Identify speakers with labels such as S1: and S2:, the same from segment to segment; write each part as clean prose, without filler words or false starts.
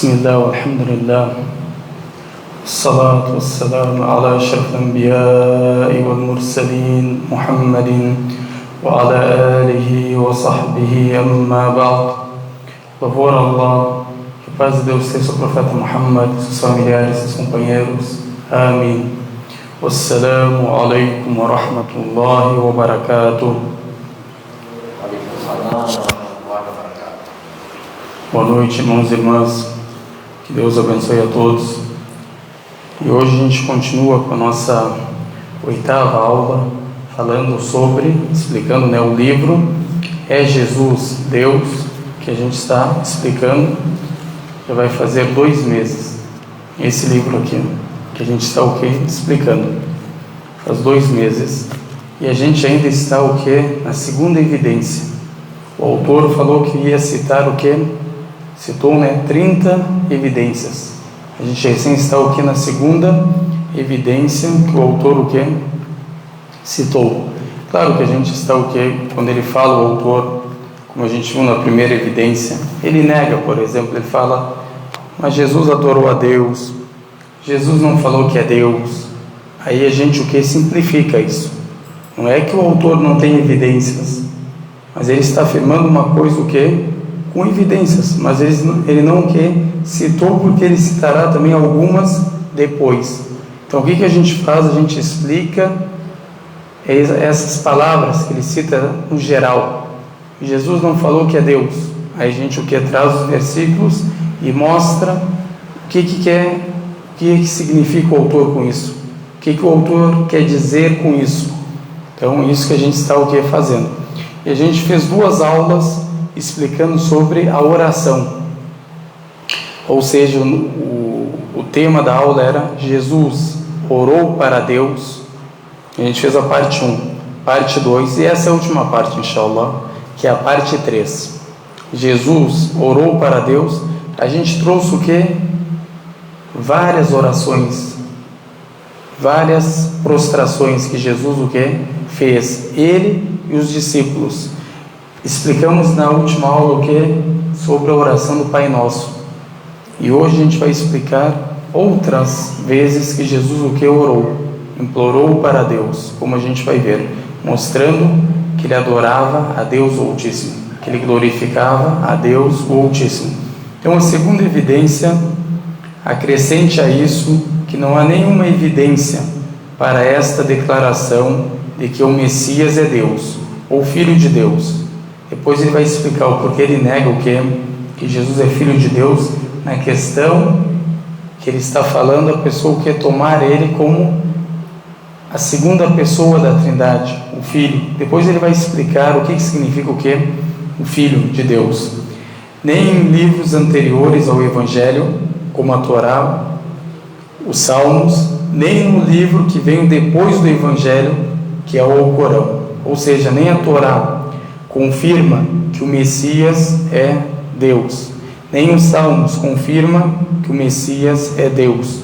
S1: بسم الله والحمد لله والصلاة والسلام على أشرف الأنبياء والمرسلين محمد وعلى آله وصحبه أما بعد. Louvor a Allah, que a paz de Deus seja sobre o profeta Muhammad, seus familiares, seus companheiros. Amém. Wassalamu alaikum wa rahmatullahi wa barakatuh. Boa noite, irmãos e irmãs. Que Deus abençoe a todos. E hoje a gente continua com a nossa 8ª aula, explicando o livro É Jesus, Deus, que a gente está explicando. Já vai fazer 2 meses esse livro aqui, que a gente está explicando. Faz 2 meses. E a gente ainda está na segunda evidência. O autor falou que ia citar Citou 30 evidências. A gente recém está na segunda evidência que o autor citou. Claro que a gente está quando ele fala, o autor, como a gente viu na primeira evidência, ele nega, por exemplo, ele fala: mas Jesus adorou a Deus, Jesus não falou que é Deus. Aí a gente simplifica isso. Não é que o autor não tem evidências, mas ele está afirmando uma coisa com evidências, mas ele não citou, porque ele citará também algumas depois. Então o que a gente faz? A gente explica essas palavras que ele cita no geral. Jesus não falou que é Deus. Aí a gente traz os versículos e mostra o que significa o autor com isso, o que o autor quer dizer com isso. Então isso que a gente está fazendo. E a gente fez 2 aulas explicando sobre a oração, ou seja, o tema da aula era Jesus orou para Deus. A gente fez a parte 1, parte 2, e essa é a última parte, inshallah, que é a parte 3. Jesus orou para Deus. A gente trouxe várias orações, várias prostrações que Jesus fez, ele e os discípulos. Explicamos na última aula sobre a oração do Pai Nosso. E hoje a gente vai explicar outras vezes que Jesus orou, implorou para Deus, como a gente vai ver, mostrando que ele adorava a Deus o Altíssimo, que ele glorificava a Deus o Altíssimo. Então a segunda evidência acrescente a isso que não há nenhuma evidência para esta declaração de que o Messias é Deus, ou Filho de Deus. Depois ele vai explicar o porquê ele nega que Jesus é Filho de Deus, na questão que ele está falando a pessoa que tomar ele como a segunda pessoa da Trindade, o Filho. Depois ele vai explicar o que significa o Filho de Deus. Nem em livros anteriores ao Evangelho, como a Torá, os Salmos, nem no livro que vem depois do Evangelho, que é o Corão. Ou seja, nem a Torá confirma que o Messias é Deus, nem os Salmos confirma que o Messias é Deus,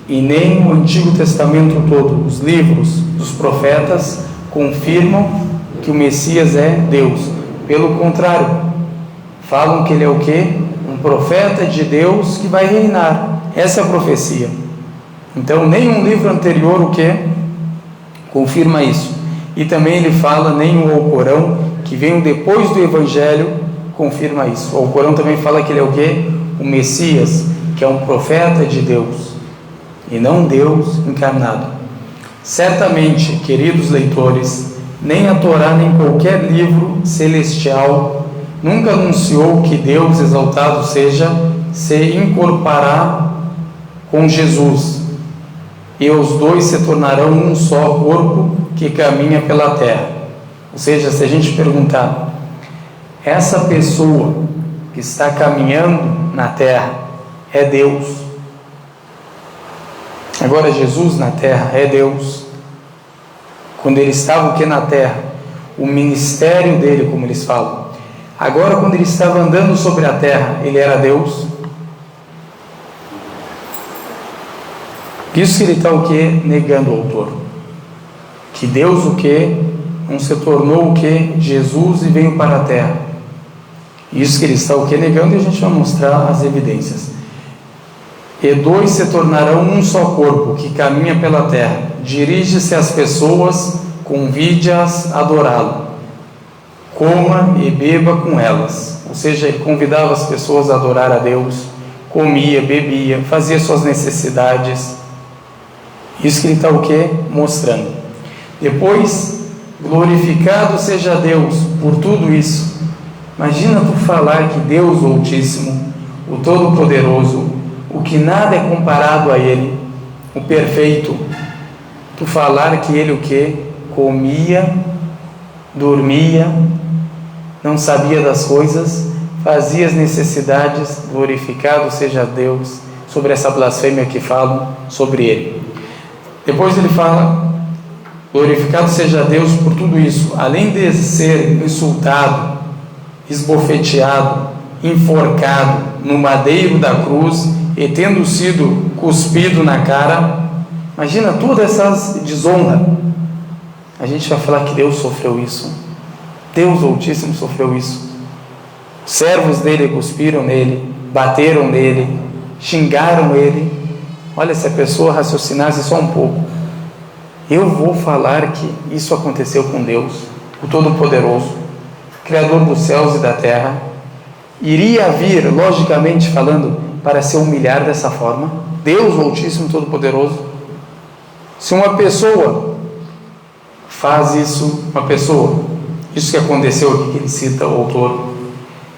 S1: e nem o Antigo Testamento todo, os livros dos profetas, confirmam que o Messias é Deus. Pelo contrário, falam que ele é um profeta de Deus que vai reinar. Essa é a profecia. Então nenhum livro anterior confirma isso. E também ele fala, nem o Alcorão, que veio depois do Evangelho, confirma isso. O Alcorão também fala que ele é o Messias, que é um profeta de Deus, e não Deus encarnado. Certamente, queridos leitores, nem a Torá, nem qualquer livro celestial nunca anunciou que Deus, exaltado seja, se incorporará com Jesus, e os dois se tornarão um só corpo que caminha pela terra. Ou seja, se a gente perguntar, essa pessoa que está caminhando na terra é Deus? Agora, Jesus na terra é Deus? Quando ele estava na terra, o ministério dele, como eles falam. Agora, quando ele estava andando sobre a terra, ele era Deus? Isso que ele está negando o autor. Que Deus não se tornou Jesus e veio para a terra. Isso que ele está negando, e a gente vai mostrar as evidências. E dois se tornarão um só corpo, que caminha pela terra. Dirige-se às pessoas, convide-as a adorá-lo. Coma e beba com elas. Ou seja, ele convidava as pessoas a adorar a Deus, comia, bebia, fazia suas necessidades. Isso que ele está o quê? Mostrando. Depois, glorificado seja Deus por tudo isso. Imagina tu falar que Deus, o Altíssimo, o Todo-Poderoso, o que nada é comparado a Ele, o Perfeito, tu falar que Ele o quê? Comia, dormia, não sabia das coisas, fazia as necessidades, glorificado seja Deus, sobre essa blasfêmia que falam sobre Ele. Depois ele fala, glorificado seja Deus por tudo isso, além de ser insultado, esbofeteado, enforcado no madeiro da cruz e tendo sido cuspido na cara. Imagina todas essas desonras. A gente vai falar que Deus sofreu isso. Deus Altíssimo sofreu isso. Os servos dele cuspiram nele, bateram nele, xingaram ele. Olha, se a pessoa raciocinasse só um pouco, eu vou falar que isso aconteceu com Deus, o Todo-Poderoso, Criador dos céus e da terra, iria vir, logicamente falando, para se humilhar dessa forma? Deus, o Altíssimo, Todo-Poderoso. Se uma pessoa faz isso, isso que aconteceu aqui, que ele cita o autor,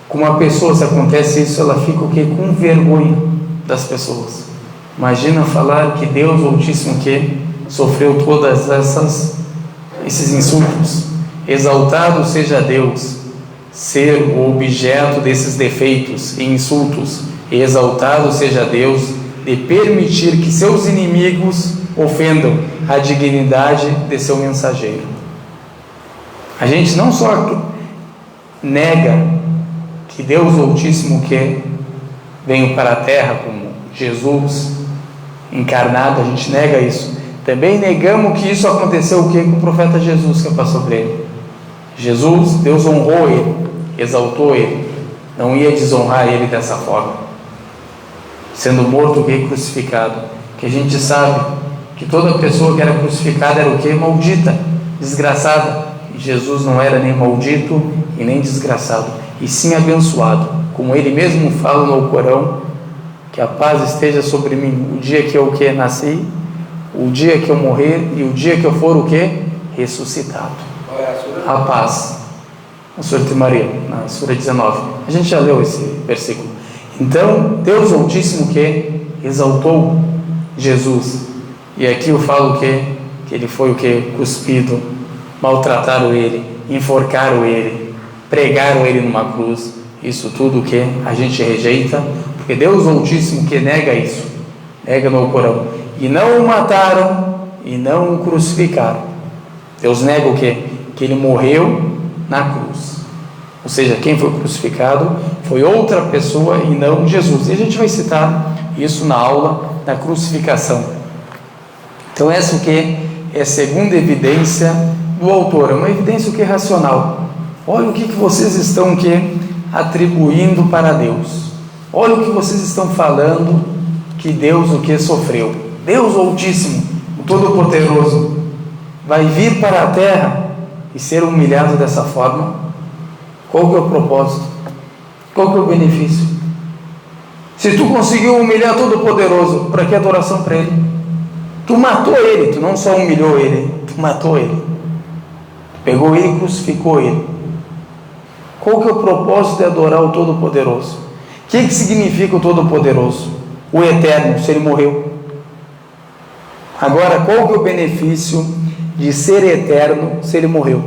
S1: com uma pessoa, se acontece isso, ela fica o quê? Com vergonha das pessoas. Imagina falar que Deus, o Altíssimo, que sofreu todas esses insultos. Exaltado seja Deus, ser o objeto desses defeitos e insultos, e exaltado seja Deus de permitir que seus inimigos ofendam a dignidade de seu mensageiro. A gente não só nega que Deus Altíssimo que veio para a terra como Jesus encarnado, a gente nega isso. Também negamos que isso aconteceu o que com o profeta Jesus que passou por ele. Jesus, Deus honrou ele, exaltou ele, não ia desonrar ele dessa forma, sendo morto e crucificado. Que a gente sabe que toda pessoa que era crucificada era o que? Maldita, desgraçada. E Jesus não era nem maldito e nem desgraçado, e sim abençoado, como ele mesmo fala no Corão, que a paz esteja sobre mim o dia que eu nasci, o dia que eu morrer e o dia que eu for o que? Ressuscitado. A paz. Na Sura de Maria, na Sura 19. A gente já leu esse versículo. Então, Deus Altíssimo que exaltou Jesus. E aqui eu falo que ele foi o que? Cuspido, maltrataram ele, enforcaram ele, pregaram ele numa cruz. Isso tudo que a gente rejeita, porque Deus Altíssimo que nega isso, nega no Corão. E não o mataram e não o crucificaram. Deus nega o quê? Que ele morreu na cruz. Ou seja, quem foi crucificado foi outra pessoa e não Jesus. E a gente vai citar isso na aula da crucificação. Então essa o que? É a segunda evidência do autor. É uma evidência o que? Racional. Olha o que vocês estão atribuindo para Deus. Olha o que vocês estão falando que Deus o que sofreu. Deus Altíssimo, o Todo-Poderoso, vai vir para a terra e ser humilhado dessa forma? Qual que é o propósito? Qual que é o benefício? Se tu conseguiu humilhar Todo-Poderoso, para que adoração para Ele? Tu matou Ele, tu não só humilhou Ele, tu matou Ele. Pegou Ele e crucificou Ele. Qual que é o propósito de adorar o Todo-Poderoso? O que significa o Todo-Poderoso? O Eterno, se Ele morreu. Agora, qual que é o benefício de ser eterno se Ele morreu?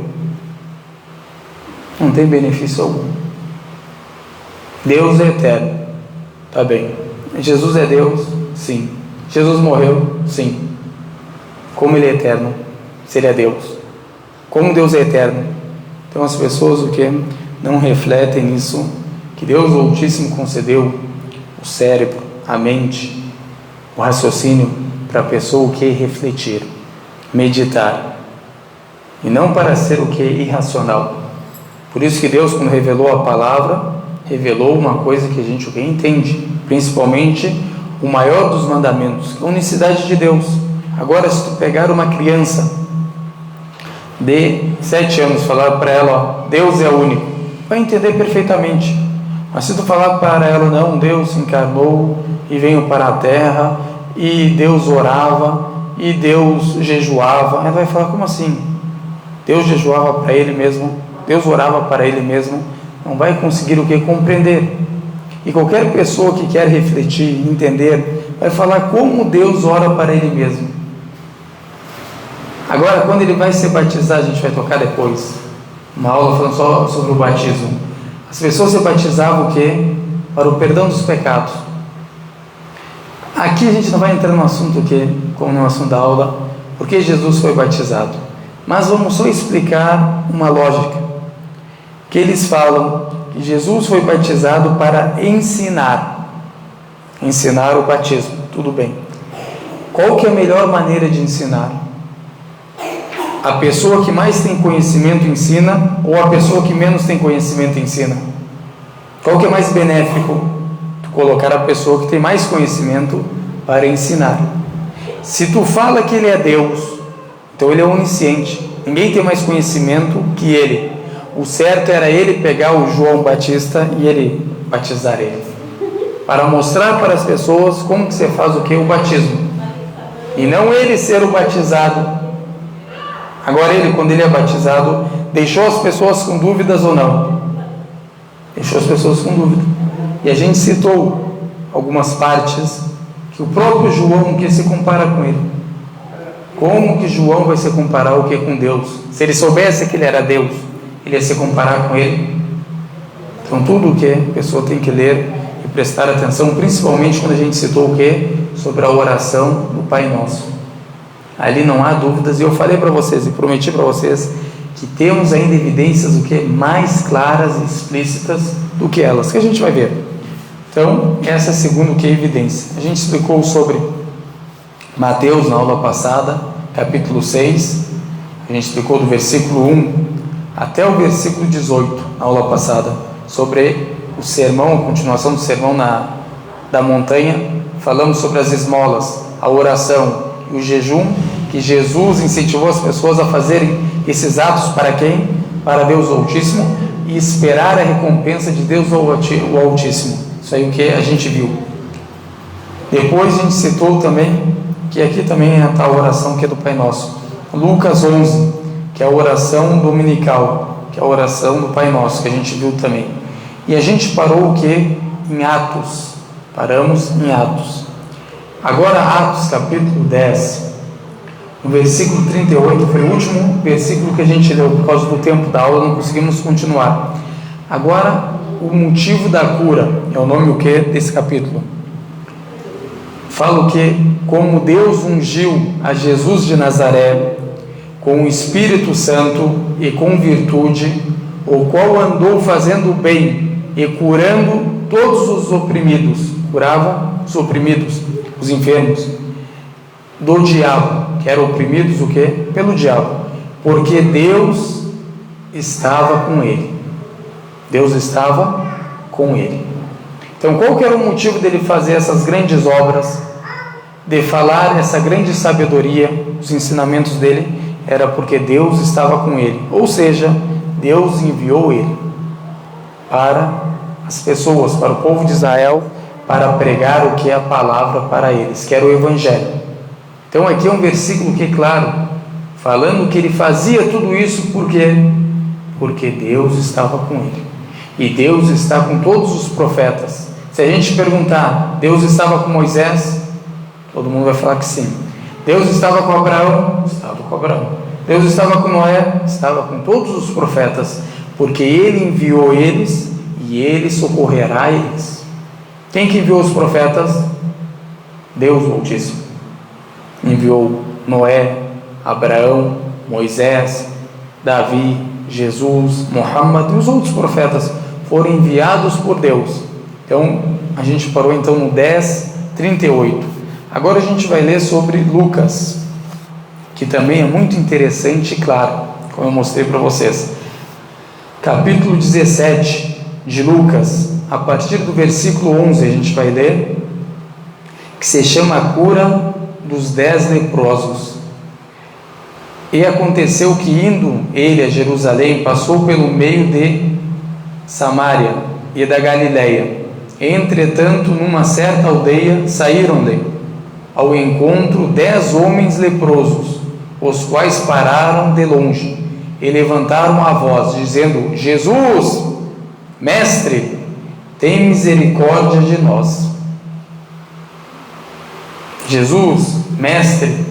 S1: Não tem benefício algum. Deus é eterno, tá bem. Jesus é Deus? Sim. Jesus morreu? Sim. Como Ele é eterno? Se Ele é Deus. Como Deus é eterno? Então as pessoas o que não refletem nisso, que Deus Altíssimo concedeu o cérebro, a mente, o raciocínio para a pessoa o que? Refletir, meditar, e não para ser o que? Irracional. Por isso que Deus, quando revelou a palavra, revelou uma coisa que a gente o que? Entende, principalmente o maior dos mandamentos, a unicidade de Deus. Agora, se tu pegar uma criança de 7 anos, falar para ela, ó, Deus é único, vai entender perfeitamente. Mas se tu falar para ela, não, Deus se encarnou e veio para a terra, e Deus orava, e Deus jejuava, ela vai falar, como assim? Deus jejuava para Ele mesmo, Deus orava para Ele mesmo, não vai conseguir o que? Compreender. E qualquer pessoa que quer refletir, entender, vai falar como Deus ora para Ele mesmo. Agora, quando ele vai ser batizado, a gente vai tocar depois uma aula falando só sobre o batismo. As pessoas se batizavam o quê? Para o perdão dos pecados. Aqui a gente não vai entrar no assunto como no assunto da aula, porque Jesus foi batizado. Mas vamos só explicar uma lógica. Que eles falam que Jesus foi batizado para ensinar o batismo. Tudo bem. Qual que é a melhor maneira de ensinar? A pessoa que mais tem conhecimento ensina, ou a pessoa que menos tem conhecimento ensina? Qual que é mais benéfico? Tu colocar a pessoa que tem mais conhecimento para ensinar. Se tu fala que ele é Deus, então ele é onisciente, ninguém tem mais conhecimento que ele. O certo era ele pegar o João Batista e ele batizar ele, para mostrar para as pessoas como que você faz o que? O batismo, e não ele ser o batizado. Agora ele, quando ele é batizado, deixou as pessoas com dúvidas ou não? Deixou as pessoas com dúvida. E a gente citou algumas partes que o próprio João que se compara com ele. Como que João vai se comparar o que com Deus? Se ele soubesse que ele era Deus, ele ia se comparar com ele? Então tudo o que a pessoa tem que ler e prestar atenção, principalmente quando a gente citou o que? Sobre a oração do Pai Nosso. Ali não há dúvidas, e eu falei para vocês e prometi para vocês que temos ainda evidências o que mais claras e explícitas do que elas, que a gente vai ver. Então, essa é a segunda que é evidência. A gente explicou sobre Mateus na aula passada, capítulo 6, a gente explicou do versículo 1 até o versículo 18, na aula passada, sobre o sermão, a continuação do sermão da montanha. Falamos sobre as esmolas, a oração e o jejum, que Jesus incentivou as pessoas a fazerem esses atos para quem? Para Deus Altíssimo, e esperar a recompensa de Deus o Altíssimo. Isso aí o que a gente viu. Depois a gente citou também, que aqui também é a tal oração que é do Pai Nosso, Lucas 11, que é a oração dominical, que é a oração do Pai Nosso, que a gente viu também. E a gente parou o que? Em Atos. Paramos em Atos. Agora Atos capítulo 10, no versículo 38, foi o último versículo que a gente leu, por causa do tempo da aula não conseguimos continuar. Agora, o motivo da cura, é o nome o que desse capítulo? Fala o que? Como Deus ungiu a Jesus de Nazaré com o Espírito Santo e com virtude, o qual andou fazendo bem e curando todos os oprimidos. Curava os oprimidos, os enfermos, do diabo, que eram oprimidos o quê? Pelo diabo, porque Deus estava com ele. Deus estava com ele. Então, qual que era o motivo dele fazer essas grandes obras, de falar essa grande sabedoria, os ensinamentos dele? Era porque Deus estava com ele, ou seja, Deus enviou ele para as pessoas, para o povo de Israel, para pregar o que é a palavra para eles, que era o Evangelho. Então aqui é um versículo que é claro, falando que ele fazia tudo isso por quê? Porque Deus estava com ele, e Deus está com todos os profetas. Se a gente perguntar, Deus estava com Moisés? Todo mundo vai falar que sim. Deus estava com Abraão? Estava com Abraão. Deus estava com Noé? Estava com todos os profetas, porque ele enviou eles e ele socorrerá eles. Quem que enviou os profetas? Deus o Altíssimo. Enviou Noé, Abraão, Moisés, Davi, Jesus, Muhammad e os outros profetas foram enviados por Deus. Então, a gente parou então no 10:38. Agora a gente vai ler sobre Lucas, que também é muito interessante e claro, como eu mostrei para vocês. Capítulo 17 de Lucas, a partir do versículo 11 a gente vai ler. que se chama a cura dos 10 leprosos. E aconteceu que, indo ele a Jerusalém, passou pelo meio de Samaria e da Galileia. Entretanto, numa certa aldeia, saíram-lhe ao encontro 10 homens leprosos, os quais pararam de longe e levantaram a voz, dizendo: Jesus, mestre, tem misericórdia de nós. Jesus, mestre,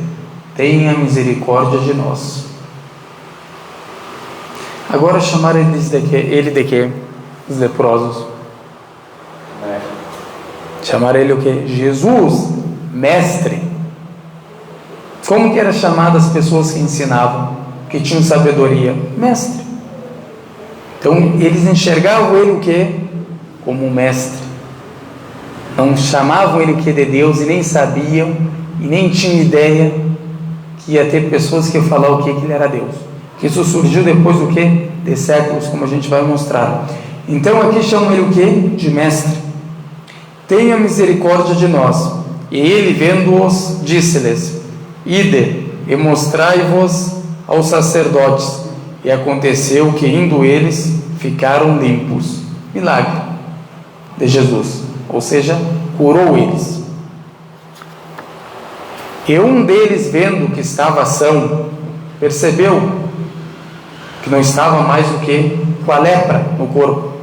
S1: tenha misericórdia de nós. Agora chamaram ele de quê? Os leprosos. Chamaram ele o quê? Jesus, mestre. Como que era chamado as pessoas que ensinavam, que tinham sabedoria? Mestre. Então eles enxergavam ele o quê? Como um mestre. Não chamavam ele o que de Deus, e nem sabiam, e nem tinham ideia que ia ter pessoas que iam falar o que ele era Deus. Que isso surgiu depois do que? De séculos, como a gente vai mostrar. Então aqui chamam ele o que? De mestre. Tenha misericórdia de nós. E ele, vendo-os, disse-lhes: Ide e mostrai-vos aos sacerdotes. E aconteceu que, indo eles, ficaram limpos. Milagre de Jesus, ou seja, curou eles. E um deles, vendo que estava são, percebeu que não estava mais o que? Com a lepra no corpo.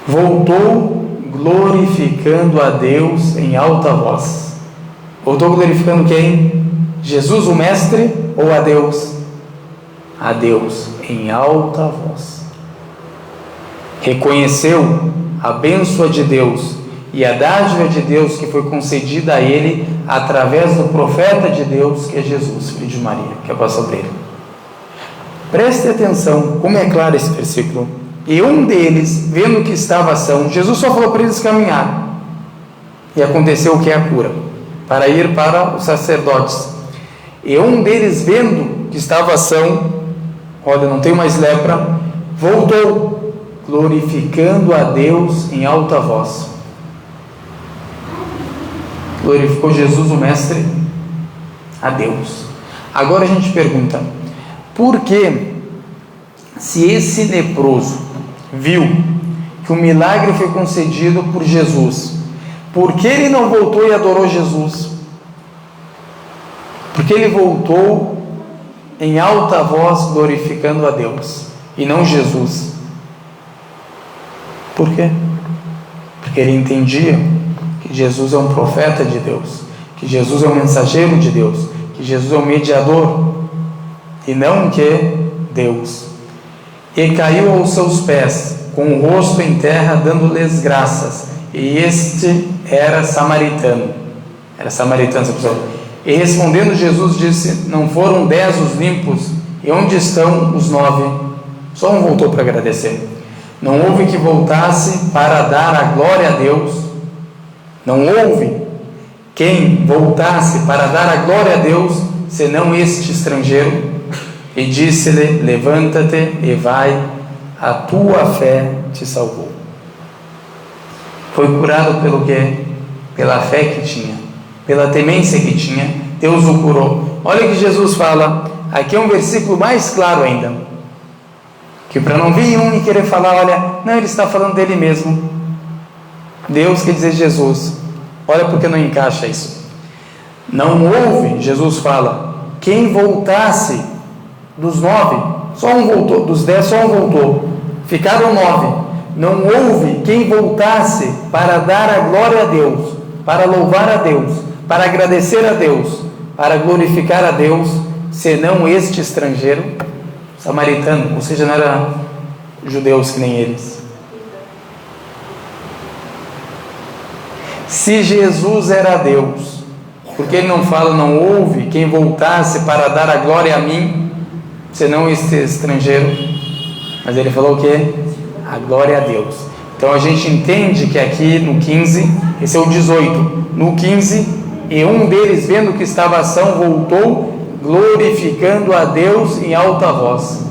S1: Voltou glorificando a Deus em alta voz. Voltou glorificando quem? Jesus, o mestre, ou a Deus? A Deus em alta voz. Reconheceu a bênção de Deus e a dádiva de Deus que foi concedida a ele através do profeta de Deus, que é Jesus, filho de Maria, que é passou sobre ele. Preste atenção, como é claro esse versículo. E um deles, vendo que estava são, Jesus só falou para eles caminhar, e aconteceu o que é a cura, para ir para os sacerdotes. E um deles, vendo que estava são, olha, não tem mais lepra, voltou, glorificando a Deus em alta voz. Glorificou Jesus, o mestre, a Deus. Agora a gente pergunta: por que, se esse leproso viu que o milagre foi concedido por Jesus, por que ele não voltou e adorou Jesus? Porque ele voltou em alta voz glorificando a Deus e não Jesus. Por quê? Porque ele entendia que Jesus é um profeta de Deus, que Jesus é um mensageiro de Deus, que Jesus é um mediador e não que Deus. E caiu aos seus pés, com o rosto em terra, dando-lhes graças. E este era samaritano. Era samaritano, essa pessoa. E respondendo Jesus disse: não foram 10 os limpos? E onde estão os 9? Só um voltou para agradecer. Não houve que voltasse para dar a glória a Deus. Não houve quem voltasse para dar a glória a Deus, senão este estrangeiro. E disse-lhe: levanta-te e vai, a tua fé te salvou. Foi curado pelo quê? Pela fé que tinha, pela temência que tinha, Deus o curou. Olha o que Jesus fala, aqui é um versículo mais claro ainda, que para não vir um e querer falar, olha, não, ele está falando dele mesmo. Deus quer dizer Jesus. Olha porque não encaixa isso. Não houve, Jesus fala, quem voltasse dos 9, só um voltou, dos 10 só um voltou, ficaram 9. Não houve quem voltasse para dar a glória a Deus, para louvar a Deus, para agradecer a Deus, para glorificar a Deus, senão este estrangeiro, samaritano, ou seja, não era judeus que nem eles. Se Jesus era Deus, porque ele não fala, não houve quem voltasse para dar a glória a mim, senão este estrangeiro? Mas ele falou o quê? A glória a Deus. Então a gente entende que aqui no 15, esse é o 18, no 15, e um deles, vendo que estava ação, voltou, glorificando a Deus em alta voz,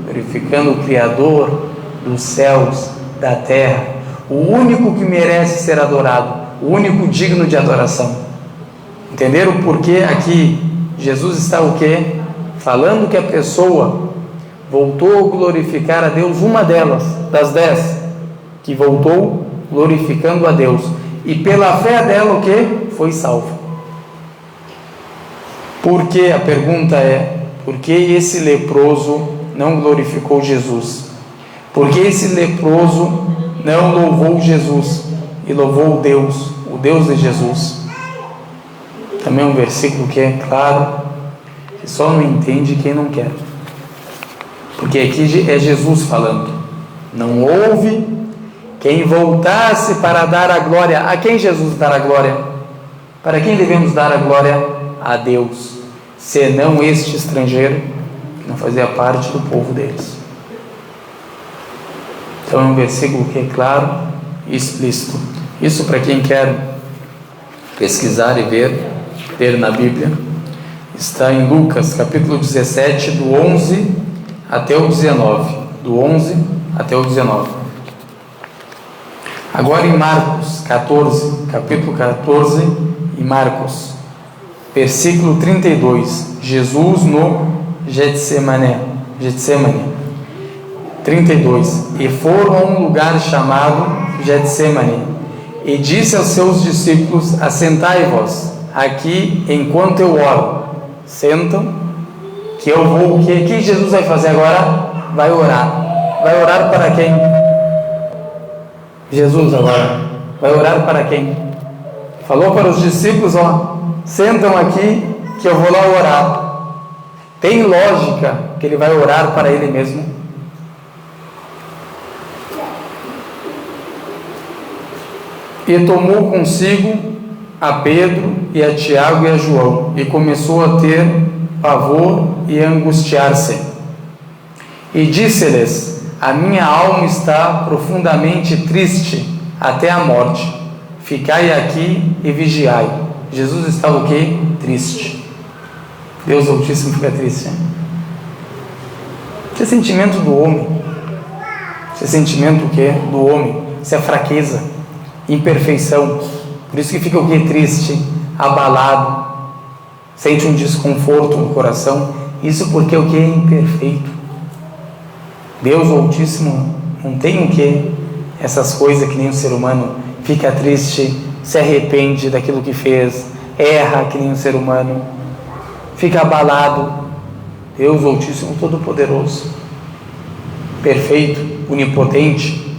S1: glorificando o Criador dos céus, da terra, o único que merece ser adorado, o único digno de adoração. Entenderam por que aqui Jesus está o quê? Falando que a pessoa voltou a glorificar a Deus, uma delas, das 10, que voltou glorificando a Deus, e pela fé dela o quê? Foi salvo. Por que? A pergunta é, por que esse leproso não glorificou Jesus? Por que esse leproso não louvou Jesus e louvou Deus, o Deus de Jesus? Também um versículo que é claro, que só não entende quem não quer. Porque aqui é Jesus falando. Não houve quem voltasse para dar a glória. A quem Jesus dará a glória? Para quem devemos dar a glória? A Deus, senão este estrangeiro que não fazia parte do povo deles. Então é um versículo que é claro e explícito. Isso para quem quer pesquisar e ver na Bíblia, está em Lucas capítulo 17, do 11 até o 19. Do 11 até o 19. Agora em Marcos 14, capítulo 14, em Marcos, versículo 32, Jesus no Getsemane. 32. E foram a um lugar chamado Getsemane, e disse aos seus discípulos: assentai-vos aqui enquanto eu oro. Sentam, que eu vou, o que Jesus vai fazer agora? Vai orar. Vai orar para quem? Jesus agora vai orar para quem? Falou para os discípulos, sentam aqui que eu vou lá orar. Tem lógica que ele vai orar para ele mesmo? E tomou consigo a Pedro e a Tiago e a João, e começou a ter pavor e a angustiar-se. E disse-lhes: a minha alma está profundamente triste até a morte. Ficai aqui e vigiai. Jesus está o quê? Triste. Deus Altíssimo fica triste, hein? Isso é sentimento do homem. Isso é sentimento o quê? Do homem. Isso é fraqueza, imperfeição. Por isso que fica o quê? Triste, abalado, sente um desconforto no coração. Isso porque o quê? É imperfeito. Deus Altíssimo não tem o quê? Essas coisas que nem o ser humano. Fica triste, se arrepende daquilo que fez, erra que nem o ser humano, fica abalado. Deus Altíssimo, Todo-Poderoso, perfeito, onipotente.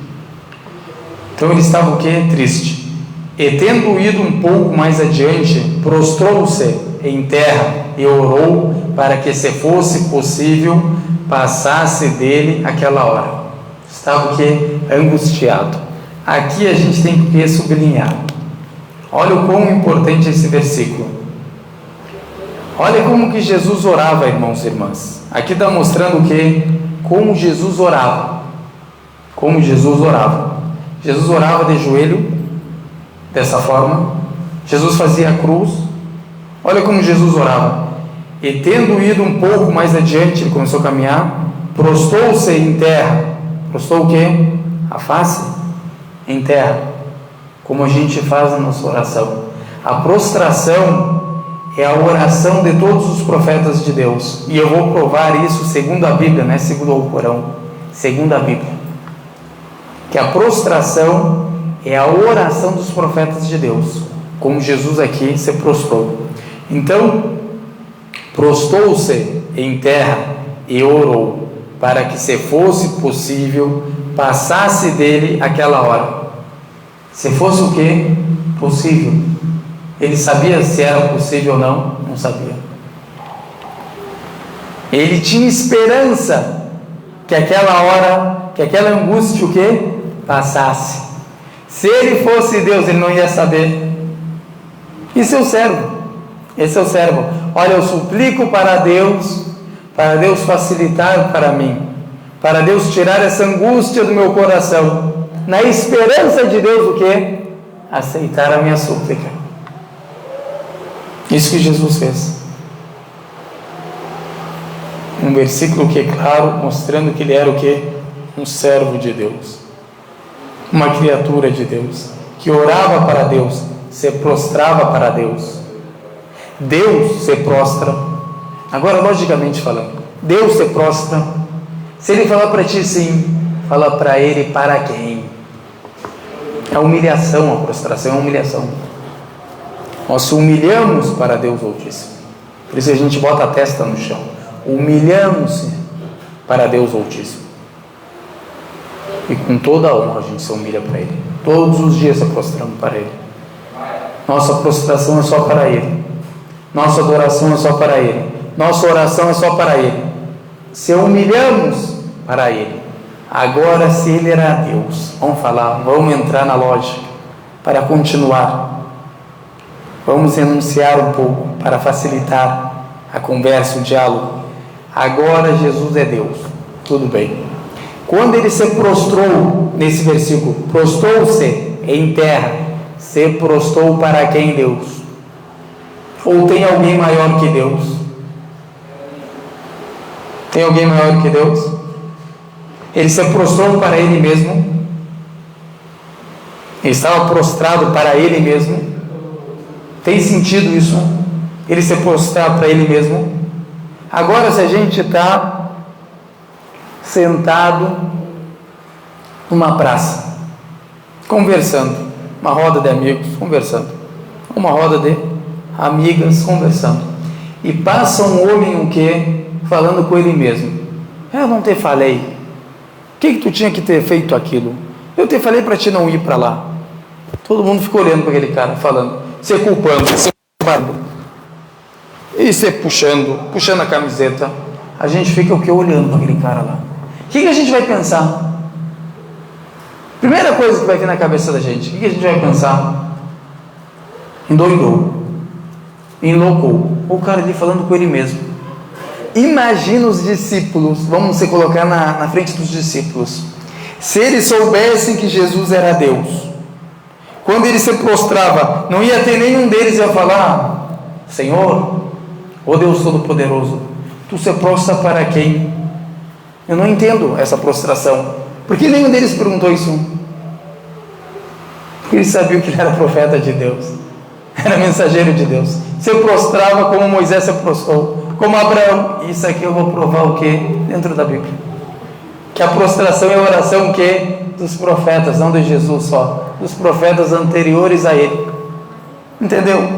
S1: Então ele estava o quê? Triste. E tendo ido um pouco mais adiante, prostrou-se em terra e orou para que, se fosse possível, passasse dele aquela hora. Estava o quê? Angustiado. Aqui a gente tem que sublinhar. Olha o quão importante é esse versículo. Olha como que Jesus orava, irmãos e irmãs. Aqui está mostrando o quê? Como Jesus orava. Como Jesus orava. Jesus orava de joelho, dessa forma. Jesus fazia a cruz. Olha como Jesus orava. E tendo ido um pouco mais adiante, ele começou a caminhar, prostrou-se em terra. Prostrou o quê? A face em terra, como a gente faz na nossa oração. A prostração é a oração de todos os profetas de Deus, e eu vou provar isso segundo a Bíblia, não é segundo o Corão, segundo a Bíblia, que a prostração é a oração dos profetas de Deus, como Jesus aqui se prostrou. Então, prostrou-se em terra e orou, para que, se fosse possível, passasse dele aquela hora. Se fosse o quê? Possível. Ele sabia se era possível ou não? Não sabia. Ele tinha esperança que aquela hora, que aquela angústia o quê? Passasse. Se ele fosse Deus, ele não ia saber. Isso é o servo. Esse é o servo. Olha, eu suplico para Deus facilitar para mim, para Deus tirar essa angústia do meu coração, na esperança de Deus o quê? Aceitar a minha súplica. Isso que Jesus fez. Um versículo que é claro, mostrando que ele era o quê? Um servo de Deus, uma criatura de Deus. que orava para Deus, se prostrava para Deus. Deus se prostra. Agora, logicamente falando, Deus se prostra. Se Ele falar para ti sim, fala para Ele para quem? É humilhação, a prostração é humilhação. Nós humilhamos para Deus Altíssimo. Por isso a gente bota a testa no chão. Humilhamos-se para Deus Altíssimo. E com toda a honra a gente se humilha para Ele. Todos os dias se prostramos para Ele. Nossa prostração é só para Ele. Nossa adoração é só para Ele. Nossa oração é só para Ele. Se humilhamos para Ele. Agora, se Ele era Deus, vamos entrar na lógica para continuar. Vamos enunciar um pouco para facilitar a conversa, o diálogo. Agora Jesus é Deus. Tudo bem. Quando Ele se prostrou, nesse versículo, prostrou-se em terra, se prostrou para quem? Deus? Ou tem alguém maior que Deus? Tem alguém maior que Deus? Ele se prostrou para Ele mesmo. Ele estava prostrado para Ele mesmo. Tem sentido isso? Ele se prostrar para Ele mesmo. Agora, se a gente está sentado numa praça, conversando, uma roda de amigos conversando, uma roda de amigas conversando, e passa um homem o quê? Falando com ele mesmo. Eu não te falei. O que tu tinha que ter feito aquilo? Eu te falei para ti não ir para lá. Todo mundo ficou olhando para aquele cara, falando, se culpando, se culpando, e se puxando a camiseta. A gente fica o que? Olhando para aquele cara lá. O que a gente vai pensar? Primeira coisa que vai vir na cabeça da gente, o que a gente vai pensar? Endoidou, enloucou. O cara ali falando com ele mesmo. Imagina os discípulos, vamos se colocar na frente dos discípulos. Se eles soubessem que Jesus era Deus, quando ele se prostrava, não ia ter nenhum deles ia falar: Senhor, ó Deus Todo-Poderoso, tu se prostra para quem? Eu não entendo essa prostração. Por que nenhum deles perguntou isso? Porque eles sabiam que ele era profeta de Deus, era mensageiro de Deus, se prostrava como Moisés se prostrou, como Abraão. Isso aqui eu vou provar o que? Dentro da Bíblia, que a prostração é a oração o que? Dos profetas, não de Jesus só, dos profetas anteriores a ele. Entendeu?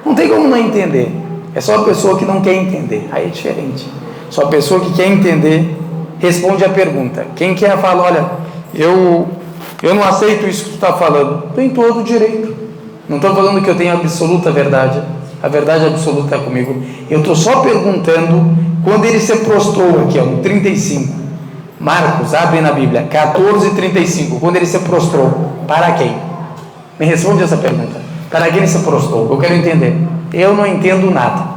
S1: Não tem como não entender. É só a pessoa que não quer entender, aí é diferente. Só a pessoa que quer entender responde a pergunta. Quem quer fala: olha, eu não aceito isso que tu está falando. Tem todo o direito. Não estou falando que eu tenho absoluta verdade. A verdade absoluta é comigo. Eu estou só perguntando, quando ele se prostrou aqui, no 35, Marcos, abre na Bíblia, 14:35, quando ele se prostrou, para quem? Me responde essa pergunta. Para quem ele se prostrou? Eu quero entender. Eu não entendo nada.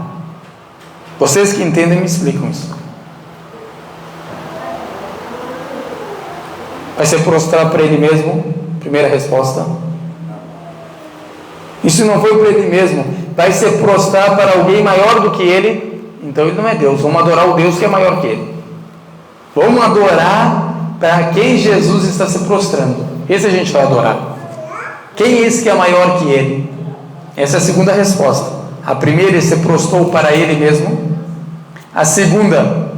S1: Vocês que entendem me explicam isso. Vai se prostrar para ele mesmo? Primeira resposta. E se não foi para ele mesmo, vai se prostrar para alguém maior do que ele? Então ele não é Deus. Vamos adorar o Deus que é maior que ele. Vamos adorar para quem Jesus está se prostrando. Esse a gente vai adorar. Quem é esse que é maior que ele? Essa é a segunda resposta. A primeira, ele se prostrou para ele mesmo. A segunda,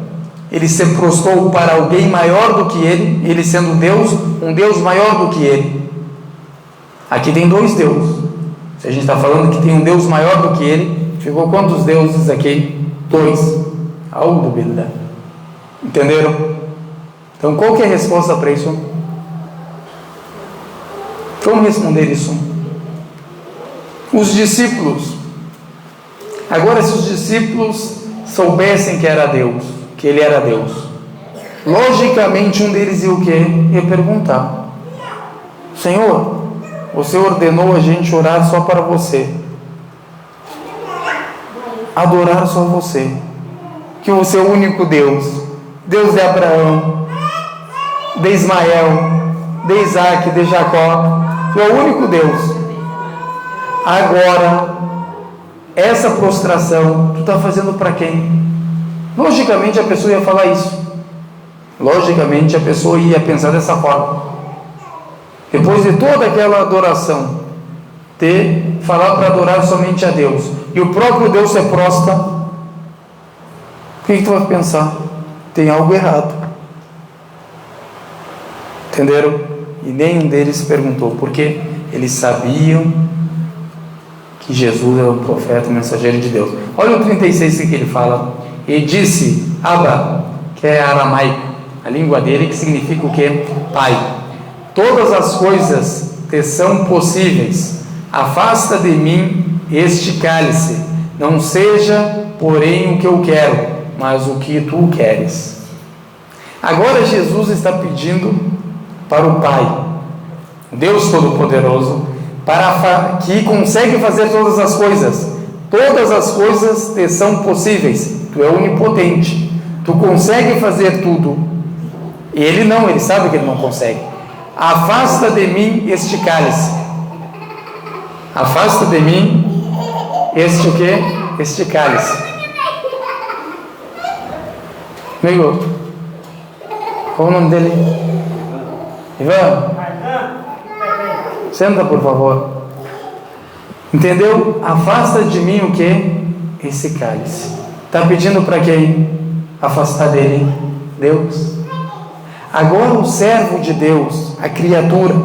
S1: ele se prostrou para alguém maior do que ele sendo Deus, um Deus maior do que ele. Aqui tem dois deuses. Se a gente está falando que tem um Deus maior do que ele, ficou quantos deuses aqui? Dois. Algo beleza. Entenderam? Então qual que é a resposta para isso? Como responder isso? Os discípulos. Agora, se os discípulos soubessem que era Deus, que ele era Deus, logicamente um deles ia o quê? Ia perguntar: Senhor, você ordenou a gente orar só para você, adorar só você, que você é o único Deus, Deus de Abraão, de Ismael, de Isaac, de Jacó, tu é o único Deus. Agora, essa prostração tu está fazendo para quem? Logicamente a pessoa ia falar isso. Logicamente a pessoa ia pensar dessa forma. Depois de toda aquela adoração, falar para adorar somente a Deus, e o próprio Deus se prostra, o que tu vai pensar? Tem algo errado. Entenderam? E nenhum deles perguntou, porque eles sabiam que Jesus era um profeta, um mensageiro de Deus. Olha o 36 que ele fala. E disse, Abba, que é aramaico, a língua dele, que significa o quê? Pai. Todas as coisas te são possíveis. Afasta de mim este cálice. Não seja, porém, o que eu quero, mas o que tu queres. Agora Jesus está pedindo para o Pai, Deus Todo-Poderoso, que consegue fazer todas as coisas. Todas as coisas te são possíveis. Tu é onipotente. Tu consegue fazer tudo. E ele não, ele sabe que ele não consegue. Afasta de mim este cálice. Afasta de mim este o quê? Este cálice. Amigo, qual o nome dele? Ivan? Senta, por favor. Entendeu? Afasta de mim o que? Esse cálice. Está pedindo para quem? Afastar dele? Deus. Agora o servo de Deus, a criatura,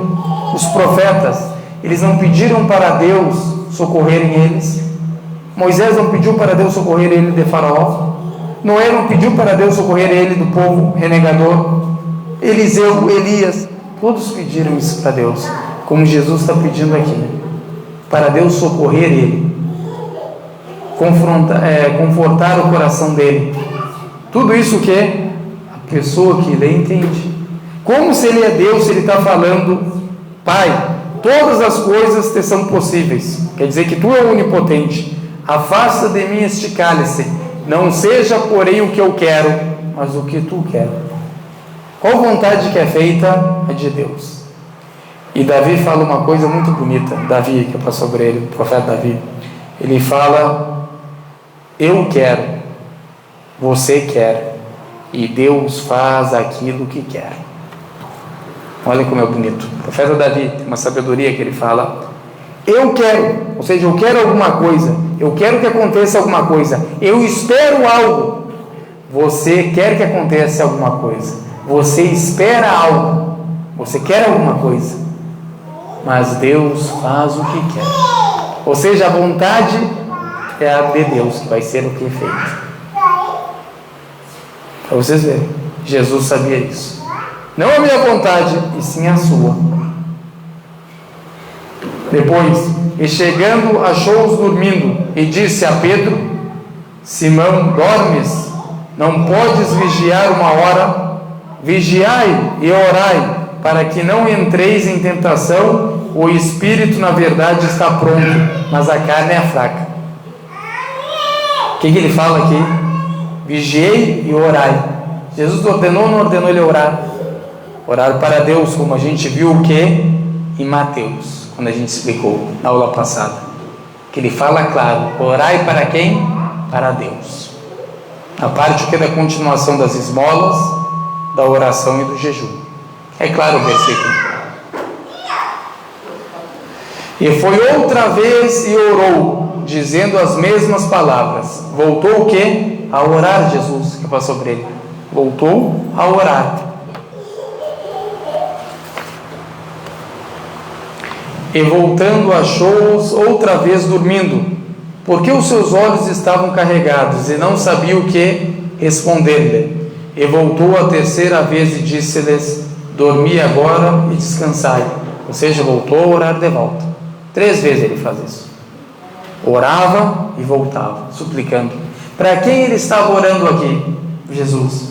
S1: os profetas, eles não pediram para Deus socorrerem eles. Moisés não pediu para Deus socorrer ele de Faraó. Noé não pediu para Deus socorrer ele do povo renegador. Eliseu, Elias, todos pediram isso para Deus, como Jesus está pedindo aqui, para Deus socorrer ele, confortar o coração dele. Tudo isso que a pessoa que lê entende. Como se ele é Deus, se ele está falando, Pai, todas as coisas te são possíveis. Quer dizer que tu é onipotente. Afasta de mim este cálice. Não seja, porém, o que eu quero, mas o que tu queres. Qual vontade que é feita? É de Deus. E Davi fala uma coisa muito bonita. Davi, que passou sobre ele, o profeta Davi. Ele fala: eu quero, você quer, e Deus faz aquilo que quer. Olha como é bonito. O profeta Davi tem uma sabedoria que ele fala: eu quero, ou seja, eu quero alguma coisa, eu quero que aconteça alguma coisa, eu espero algo. Você quer que aconteça alguma coisa, você espera algo, você quer alguma coisa, mas Deus faz o que quer. Ou seja, a vontade é a de Deus, que vai ser o que é feito. Para vocês verem, Jesus sabia isso. Não a minha vontade, e sim a sua. Depois, e chegando, achou-os dormindo, e disse a Pedro: Simão, dormes? Não podes vigiar uma hora? Vigiai e orai, para que não entreis em tentação. O espírito, na verdade, está pronto, mas a carne é fraca. O que ele fala aqui? Vigiei e orai. Jesus ordenou ou não ordenou ele orar? Orar para Deus, como a gente viu o que? Em Mateus, quando a gente explicou na aula passada, que ele fala claro: orai para quem? Para Deus. A parte que é da continuação das esmolas, da oração e do jejum. É claro o versículo. E foi outra vez e orou, dizendo as mesmas palavras. Voltou o quê? A orar. Jesus, que passou sobre ele, voltou a orar. E voltando, achou-os outra vez dormindo, porque os seus olhos estavam carregados, e não sabia o que responder-lhe. E voltou a terceira vez e disse-lhes: dormi agora e descansai. Ou seja, voltou a orar de volta. 3 vezes ele faz isso. Orava e voltava, suplicando. Para quem ele estava orando aqui? Jesus.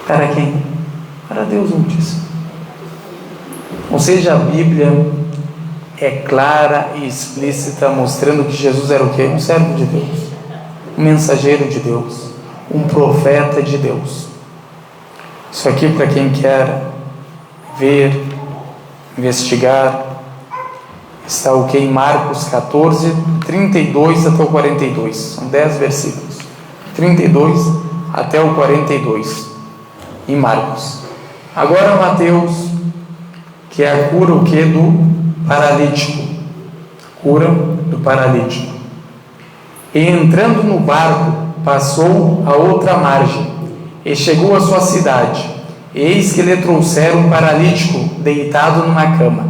S1: Para quem? Para Deus antes. Ou seja, a Bíblia é clara e explícita, mostrando que Jesus era o quê? Um servo de Deus, um mensageiro de Deus, um profeta de Deus. Isso aqui, para quem quer ver, investigar, está o que? Em Marcos 14, 32 até o 42. São 10 versículos. 32 até o 42. Em Marcos. Agora Mateus que é a cura o que? Do paralítico. Cura do paralítico. E entrando no barco, passou a outra margem, e chegou à sua cidade. Eis que lhe trouxeram um paralítico deitado numa cama.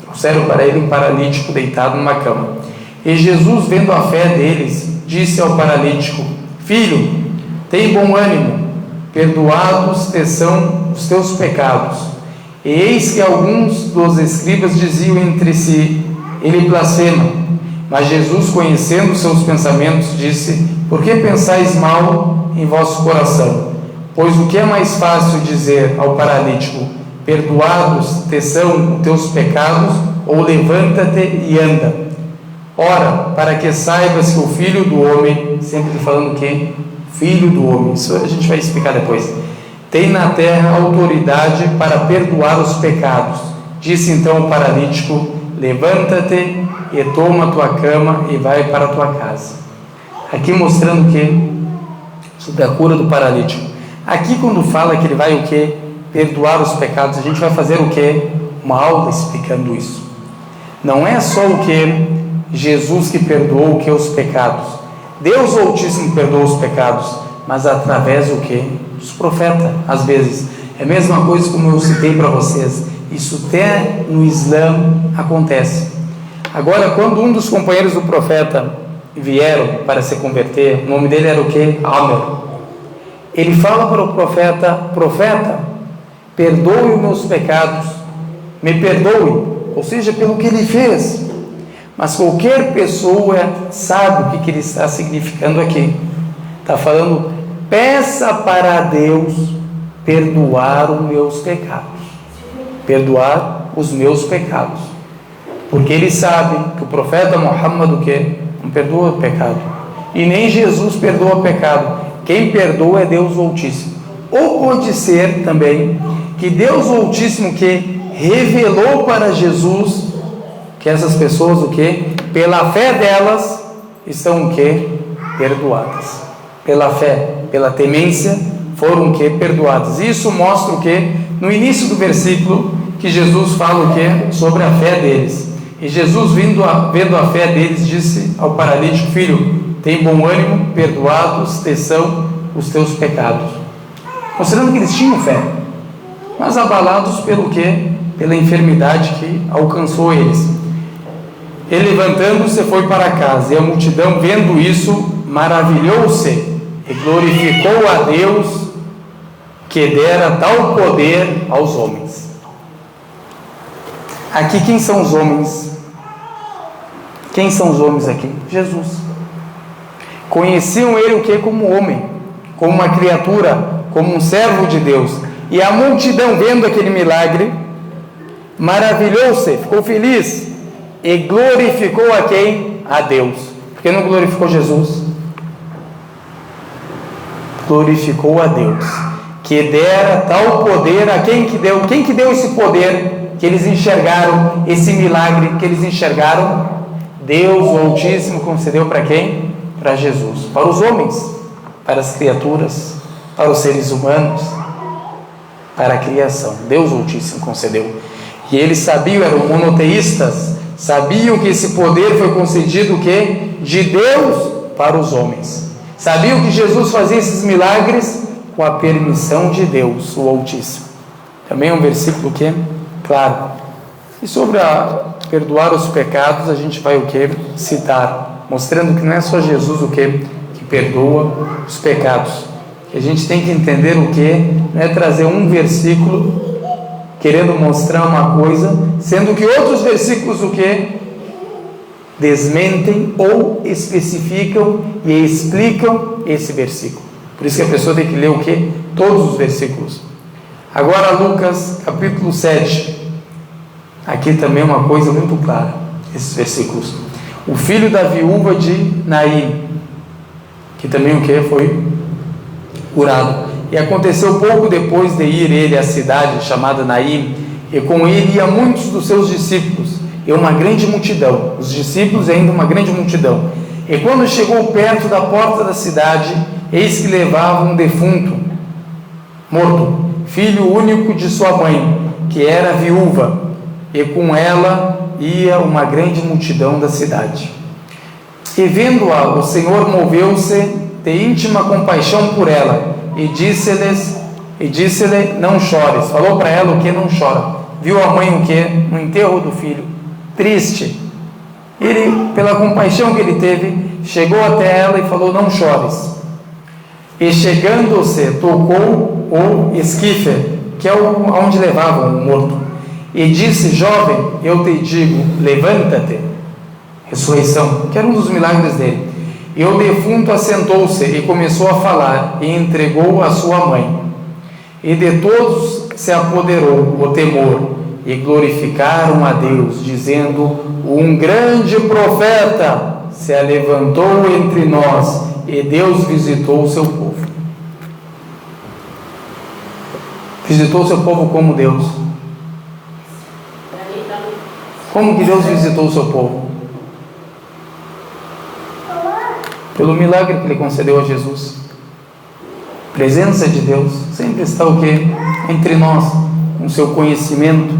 S1: Trouxeram para ele um paralítico deitado numa cama. E Jesus, vendo a fé deles, disse ao paralítico: Filho, tem bom ânimo, perdoados te são os teus pecados. E eis que alguns dos escribas diziam entre si: Ele blasfema. Mas Jesus, conhecendo seus pensamentos, disse: Por que pensais mal em vosso coração? Pois o que é mais fácil dizer ao paralítico: Perdoados te são os teus pecados, ou levanta-te e anda? Ora, para que saibas que o Filho do Homem, sempre falando que Filho do Homem, isso a gente vai explicar depois, tem na terra autoridade para perdoar os pecados. Disse então o paralítico: Levanta-te e toma a tua cama e vai para a tua casa. Aqui mostrando o que? Sobre a cura do paralítico. Aqui quando fala que ele vai o que? Perdoar os pecados, a gente vai fazer o que? Uma aula explicando isso. Não é só o que? Jesus que perdoou o que? Os pecados. Deus o Altíssimo perdoou os pecados, mas através do que? Dos profetas, às vezes. É a mesma coisa como eu citei para vocês. Isso até no Islã acontece. Agora, quando um dos companheiros do profeta vieram para se converter, o nome dele era o que? Amr. Ele fala para o profeta: Profeta, perdoe os meus pecados, me perdoe, ou seja, pelo que ele fez. Mas qualquer pessoa sabe o que ele está significando aqui. Está falando: peça para Deus perdoar os meus pecados. Perdoar os meus pecados. Porque ele sabe que o profeta Muhammad o quê? Não perdoa o pecado. E nem Jesus perdoa o pecado. Quem perdoa é Deus Altíssimo. Ou pode ser também que Deus Altíssimo que revelou para Jesus que essas pessoas o quê? Pela fé delas estão o quê? Perdoadas. Pela fé, pela temência foram o quê? Perdoadas. Isso mostra o quê? No início do versículo que Jesus fala o quê? Sobre a fé deles. E Jesus, vendo a fé deles, disse ao paralítico: Filho, tem bom ânimo, perdoados te são os teus pecados. Mostrando que eles tinham fé, mas abalados pelo quê? Pela enfermidade que alcançou eles. Ele, levantando-se, foi para casa, e a multidão, vendo isso, maravilhou-se e glorificou a Deus que dera tal poder aos homens. Aqui quem são os homens? Quem são os homens aqui? Jesus. Conheciam ele o que? Como homem, como uma criatura, como um servo de Deus. E a multidão, vendo aquele milagre, maravilhou-se, ficou feliz e glorificou a quem? A Deus. Por que não glorificou Jesus? Glorificou a Deus que dera tal poder a quem que deu? Quem que deu esse poder que eles enxergaram, esse milagre que eles enxergaram? Deus, o Altíssimo, concedeu para quem? Para Jesus, para os homens, para as criaturas, para os seres humanos, para a criação. Deus, o Altíssimo, concedeu. E eles sabiam, eram monoteístas, sabiam que esse poder foi concedido o quê? De Deus para os homens. Sabiam que Jesus fazia esses milagres com a permissão de Deus, o Altíssimo. Também é um versículo que claro. E sobre perdoar os pecados, a gente vai o que? Citar, mostrando que não é só Jesus o que perdoa os pecados. Que a gente tem que entender o que? Não é trazer um versículo querendo mostrar uma coisa, sendo que outros versículos o que? Desmentem ou especificam e explicam esse versículo. Por isso que a pessoa tem que ler o que? Todos os versículos. Agora Lucas capítulo 7. Aqui também é uma coisa muito clara, esses versículos. O filho da viúva de Naim, que também o que? Foi curado. E aconteceu pouco depois de ir ele à cidade chamada Naim, e com ele ia muitos dos seus discípulos, e uma grande multidão, os discípulos e ainda uma grande multidão. E quando chegou perto da porta da cidade, eis que levava um defunto, morto, filho único de sua mãe, que era viúva, e com ela ia uma grande multidão da cidade. E vendo-a, o Senhor moveu-se de íntima compaixão por ela, e disse-lhe, não chores. Falou para ela o que? Não chora. Viu a mãe o que? No enterro do filho, triste. Ele, pela compaixão que ele teve, chegou até ela e falou, não chores. E chegando-se, tocou o esquife, que é onde levavam o morto, e disse, jovem, eu te digo, levanta-te. Ressurreição, que era um dos milagres dele. E o defunto assentou-se e começou a falar, e entregou a sua mãe. E de todos se apoderou o temor, e glorificaram a Deus, dizendo, um grande profeta se levantou entre nós, e Deus visitou o seu povo. Visitou o seu povo como Deus? Como que Deus visitou o seu povo? Pelo milagre que ele concedeu a Jesus. A presença de Deus sempre está o quê? Entre nós, com o seu conhecimento,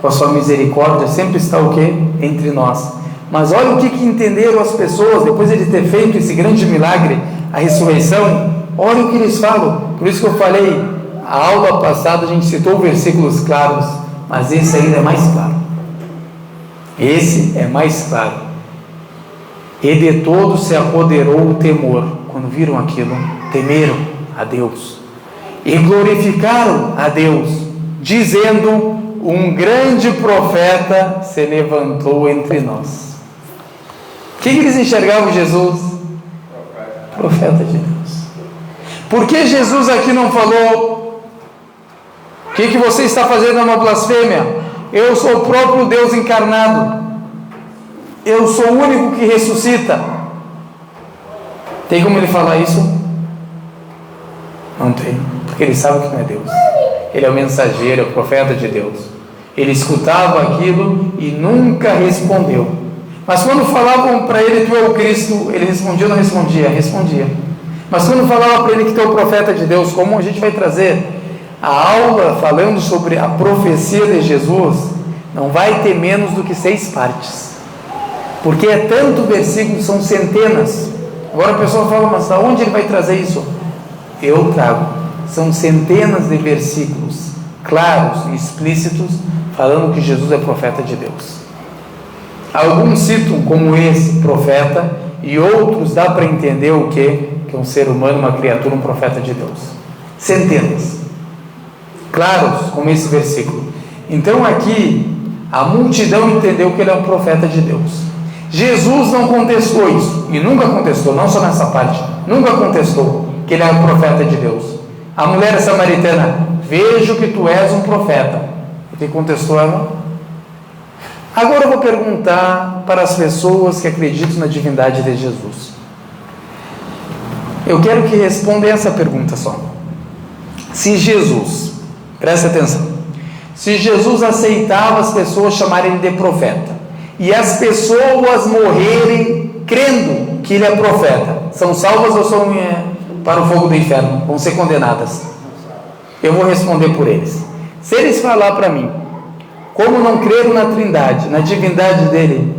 S1: com a sua misericórdia, sempre está o quê? Entre nós. Mas olha o que entenderam as pessoas depois de ele ter feito esse grande milagre, a ressurreição. Olha o que eles falam. Por isso que eu falei, a aula passada a gente citou versículos claros, mas esse ainda é mais claro. Esse é mais claro. E de todos se apoderou o temor. Quando viram aquilo, temeram a Deus e glorificaram a Deus, dizendo, um grande profeta se levantou entre nós. O que eles enxergavam em Jesus? Profeta de Deus. Por que Jesus aqui não falou, o que você está fazendo é uma blasfêmia? Eu sou o próprio Deus encarnado. Eu sou o único que ressuscita. Tem como ele falar isso? Não tem, porque ele sabe que não é Deus. Ele é o mensageiro, é o profeta de Deus. Ele escutava aquilo e nunca respondeu. Mas quando falavam para ele, tu é o Cristo, ele respondia ou não respondia? Respondia. Mas quando falava para ele que tu é o profeta de Deus, como a gente vai trazer a aula falando sobre a profecia de Jesus, não vai ter menos do que 6 partes. Porque é tanto versículo, são centenas. Agora a pessoa fala, mas aonde ele vai trazer isso? Eu trago. São centenas de versículos claros e explícitos falando que Jesus é profeta de Deus. Alguns citam como esse profeta, e outros dá para entender o que é um ser humano, uma criatura, um profeta de Deus. Centenas claros como esse versículo. Então aqui a multidão entendeu que ele é um profeta de Deus. Jesus não contestou isso, e nunca contestou, não só nessa parte, nunca contestou que ele é um profeta de Deus. A mulher samaritana, vejo que tu és um profeta. O que contestou ela? Agora eu vou perguntar para as pessoas que acreditam na divindade de Jesus. Eu quero que respondam essa pergunta só. Se Jesus, presta atenção, se Jesus aceitava as pessoas chamarem ele de profeta, e as pessoas morrerem crendo que ele é profeta, são salvas ou são para o fogo do inferno? Vão ser condenadas? Eu vou responder por eles. Se eles falar para mim, como não creram na trindade, na divindade dele,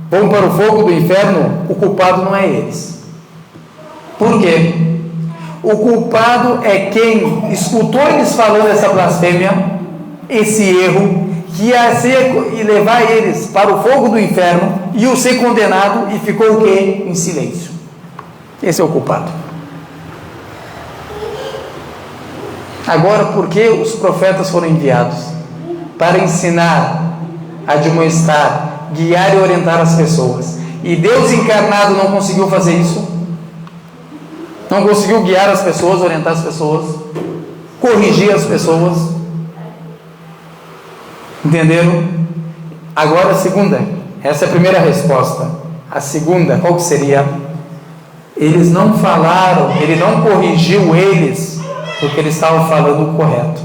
S1: vão para o fogo do inferno, o culpado não é eles. Por quê? O culpado é quem escutou eles falando essa blasfêmia, esse erro, que ia e levar eles para o fogo do inferno, e o ser condenado, e ficou o quê? Em silêncio. Esse é o culpado. Agora, por que os profetas foram enviados? Para ensinar, admoestar, guiar e orientar as pessoas. E Deus encarnado não conseguiu fazer isso? Não conseguiu guiar as pessoas, orientar as pessoas, corrigir as pessoas? Entenderam? Agora a segunda, essa é a primeira resposta. A segunda, qual que seria? Eles não falaram, ele não corrigiu eles, porque eles estavam falando o correto.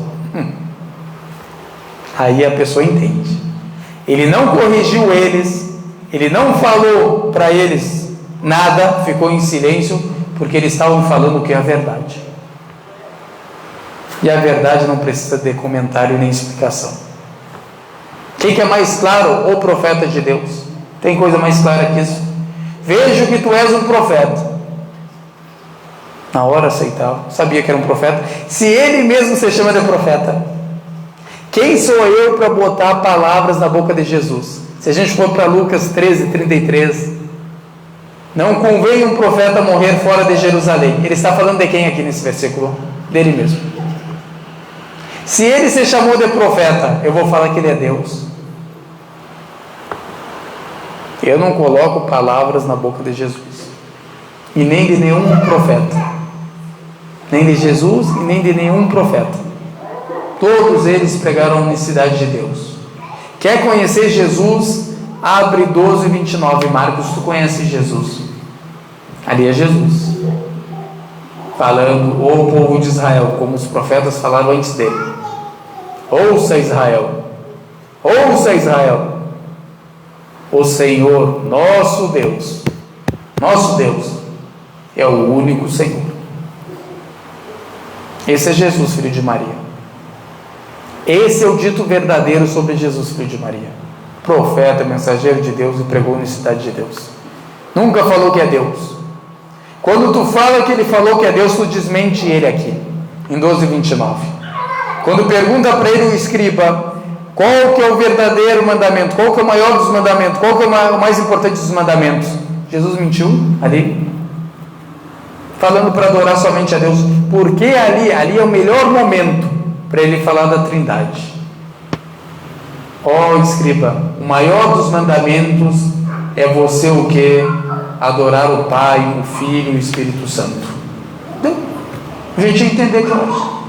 S1: Aí a pessoa entende. Ele não corrigiu eles, ele não falou para eles nada, ficou em silêncio, porque eles estavam falando o que é a verdade. E a verdade não precisa de comentário nem explicação. Quem que é mais claro? O profeta de Deus. Tem coisa mais clara que isso? Vejo que tu és um profeta. Na hora aceitava, sabia que era um profeta. Se ele mesmo se chama de profeta, quem sou eu para botar palavras na boca de Jesus? Se a gente for para Lucas 13:33, não convém um profeta morrer fora de Jerusalém. Ele está falando de quem aqui nesse versículo? Dele mesmo. Se ele se chamou de profeta, eu vou falar que ele é Deus. Eu não coloco palavras na boca de Jesus, e nem de nenhum profeta, nem de Jesus e nem de nenhum profeta. Todos eles pregaram a unicidade de Deus. Quer conhecer Jesus? Abre 12:29, Marcos. Tu conheces Jesus? Ali é Jesus falando, o povo de Israel, como os profetas falaram antes dele. Ouça Israel, ouça Israel, o Senhor nosso Deus é o único Senhor. Esse é Jesus, filho de Maria. Esse é o dito verdadeiro sobre Jesus, filho de Maria. Profeta, mensageiro de Deus, e pregou a unicidade de Deus. Nunca falou que é Deus. Quando tu fala que ele falou que é Deus, tu desmente ele aqui, em 12:29. Quando pergunta para ele o escriba, qual que é o verdadeiro mandamento, qual que é o maior dos mandamentos, qual que é o mais importante dos mandamentos, Jesus mentiu ali, falando para adorar somente a Deus, porque ali é o melhor momento para ele falar da Trindade. Ó escriba, o maior dos mandamentos é você o que? Adorar o Pai, o Filho e o Espírito Santo. Então, a gente entender que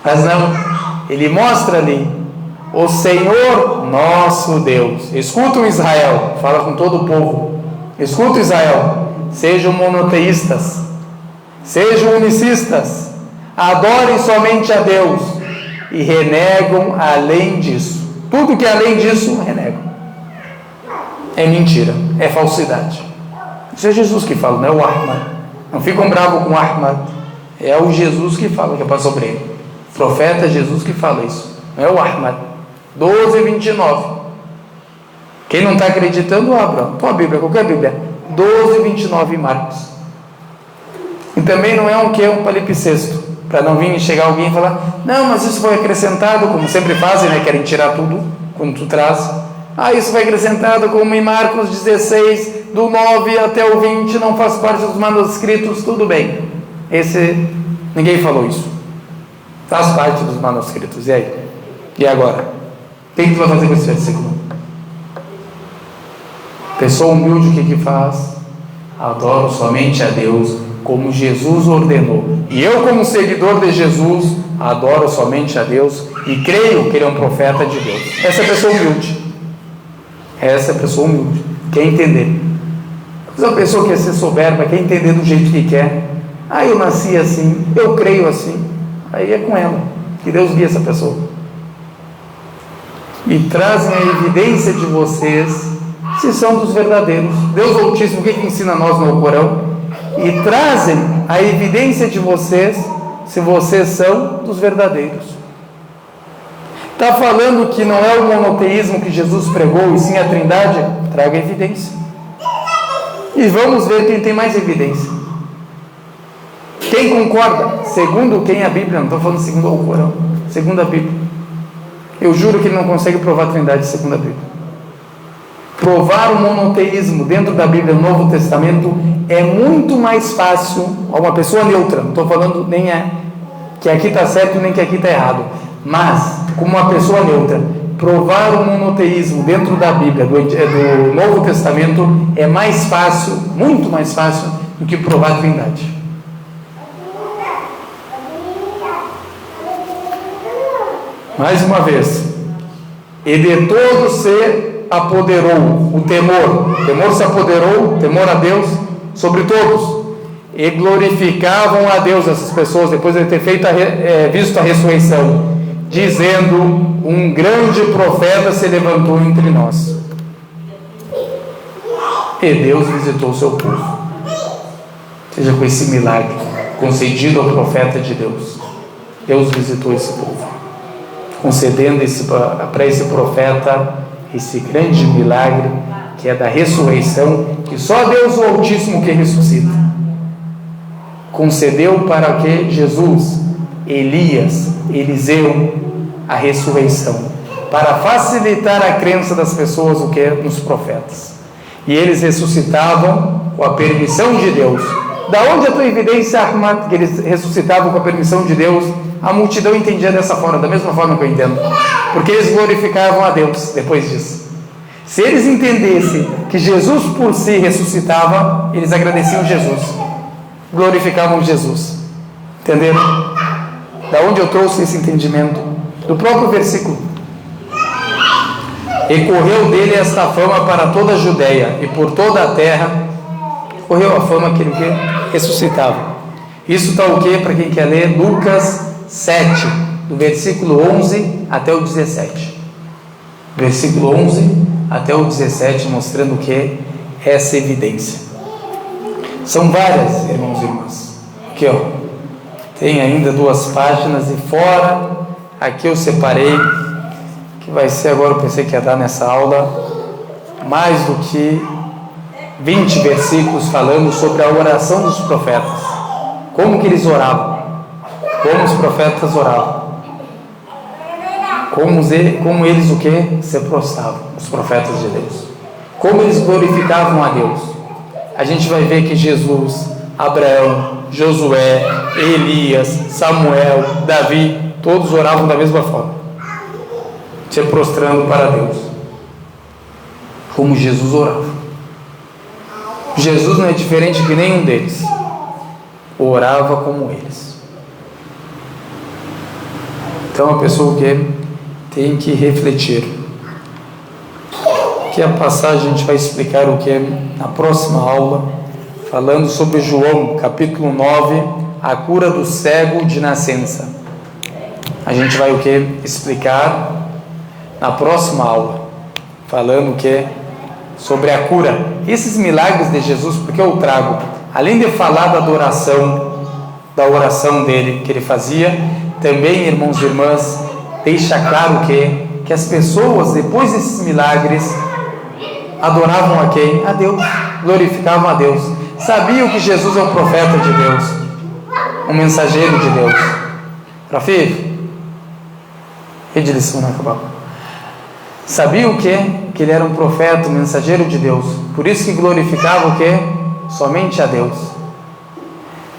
S1: mas não, ele mostra ali o Senhor nosso Deus. Escuta Israel, fala com todo o povo. Escuta Israel, sejam monoteístas, sejam unicistas, adorem somente a Deus e renegam além disso. Tudo que é além disso, renegam. É mentira, é falsidade. Isso é Jesus que fala, não é o Ahmad. Não ficam bravos com o Ahmad. É o Jesus que fala, que é para sobre ele. O profeta Jesus que fala isso, não é o Ahmad. 12:29. Quem não está acreditando, abra tua Bíblia, qualquer Bíblia. 12:29 em Marcos. E também não é um palimpsesto, para não vir chegar alguém e falar, não, mas isso foi acrescentado, como sempre fazem, né? Querem tirar tudo quando tu traz. Isso foi acrescentado como em Marcos 16, do 9 até o 20, não faz parte dos manuscritos. Tudo bem, ninguém falou isso, faz parte dos manuscritos. E aí? E agora? O que tu vai fazer com esse versículo? Pessoa humilde, o que faz? Adoro somente a Deus, como Jesus ordenou. E eu, como seguidor de Jesus, adoro somente a Deus e creio que ele é um profeta de Deus. Essa é a pessoa humilde. Essa é a pessoa humilde. Quer entender? Mas a pessoa que quer ser soberba, quer entender do jeito que quer. Eu nasci assim, eu creio assim. Aí é com ela. Que Deus guie essa pessoa. E trazem a evidência de vocês se são dos verdadeiros. Deus Altíssimo, o que ensina a nós no Corão? E trazem a evidência de vocês se vocês são dos verdadeiros. Está falando que não é o monoteísmo que Jesus pregou, e sim a Trindade? Traga evidência. E vamos ver quem tem mais evidência. Quem concorda? Segundo quem a Bíblia, não estou falando segundo o Corão, segundo a Bíblia. Eu juro que ele não consegue provar a Trindade segundo a Bíblia. Provar o monoteísmo dentro da Bíblia, no Novo Testamento, é muito mais fácil a uma pessoa neutra. Não estou falando nem que aqui está certo nem que aqui está errado, mas como uma pessoa neutra, provar o monoteísmo dentro da Bíblia, do Novo Testamento, é mais fácil, muito mais fácil do que provar a Trindade. Mais uma vez, e de todo se apoderou o temor se apoderou, temor a Deus, sobre todos, e glorificavam a Deus, essas pessoas, depois de ter visto a ressurreição, dizendo, um grande profeta se levantou entre nós, e Deus visitou o seu povo. Seja com esse milagre concedido ao profeta de Deus, Deus visitou esse povo concedendo para esse profeta esse grande milagre, que é da ressurreição, que só Deus o Altíssimo que ressuscita. Concedeu para que Jesus, Elias, Eliseu, a ressurreição, para facilitar a crença das pessoas nos profetas. E eles ressuscitavam com a permissão de Deus. Da onde a tua evidência que eles ressuscitavam com a permissão de Deus? A multidão entendia dessa forma, da mesma forma que eu entendo, porque eles glorificavam a Deus depois disso. Se eles entendessem que Jesus por si ressuscitava, eles agradeciam Jesus, glorificavam Jesus. Entenderam? Da onde eu trouxe esse entendimento? Do próprio versículo. E correu dele esta fama para toda a Judeia e por toda a terra, correu a fama que ele ressuscitava. Isso está o que? Para quem quer ler, Lucas 7, do versículo 11 até o 17. Versículo 11 até o 17, mostrando o que? Essa evidência. São várias, irmãos e irmãs. Aqui, ó. Tem ainda 2 páginas e fora, aqui eu separei, que vai ser agora, eu pensei que ia dar nessa aula, mais do que 20 versículos falando sobre a oração dos profetas. Como que eles oravam? Como os profetas oravam? Como eles o que? Se prostravam, os profetas de Deus. Como eles glorificavam a Deus. A gente vai ver que Jesus, Abraão, Josué, Elias, Samuel, Davi, todos oravam da mesma forma, se prostrando para Deus, como Jesus orava. Jesus não é diferente que nenhum deles, orava como eles. Então a pessoa que tem que refletir. Que a passagem a gente vai explicar o que na próxima aula, falando sobre João, capítulo 9, a cura do cego de nascença. A gente vai o que? Explicar na próxima aula, falando o que? Sobre a cura. Esses milagres de Jesus, porque eu trago, além de falar da oração dele, que ele fazia, também, irmãos e irmãs, deixa claro que as pessoas, depois desses milagres, adoravam a quem? A Deus, glorificavam a Deus, sabiam que Jesus é o profeta de Deus, um mensageiro de Deus. Rafi, rede lição não acabou. Sabiam o que? Que ele era um profeta, um mensageiro de Deus, por isso que glorificavam o que? Somente a Deus.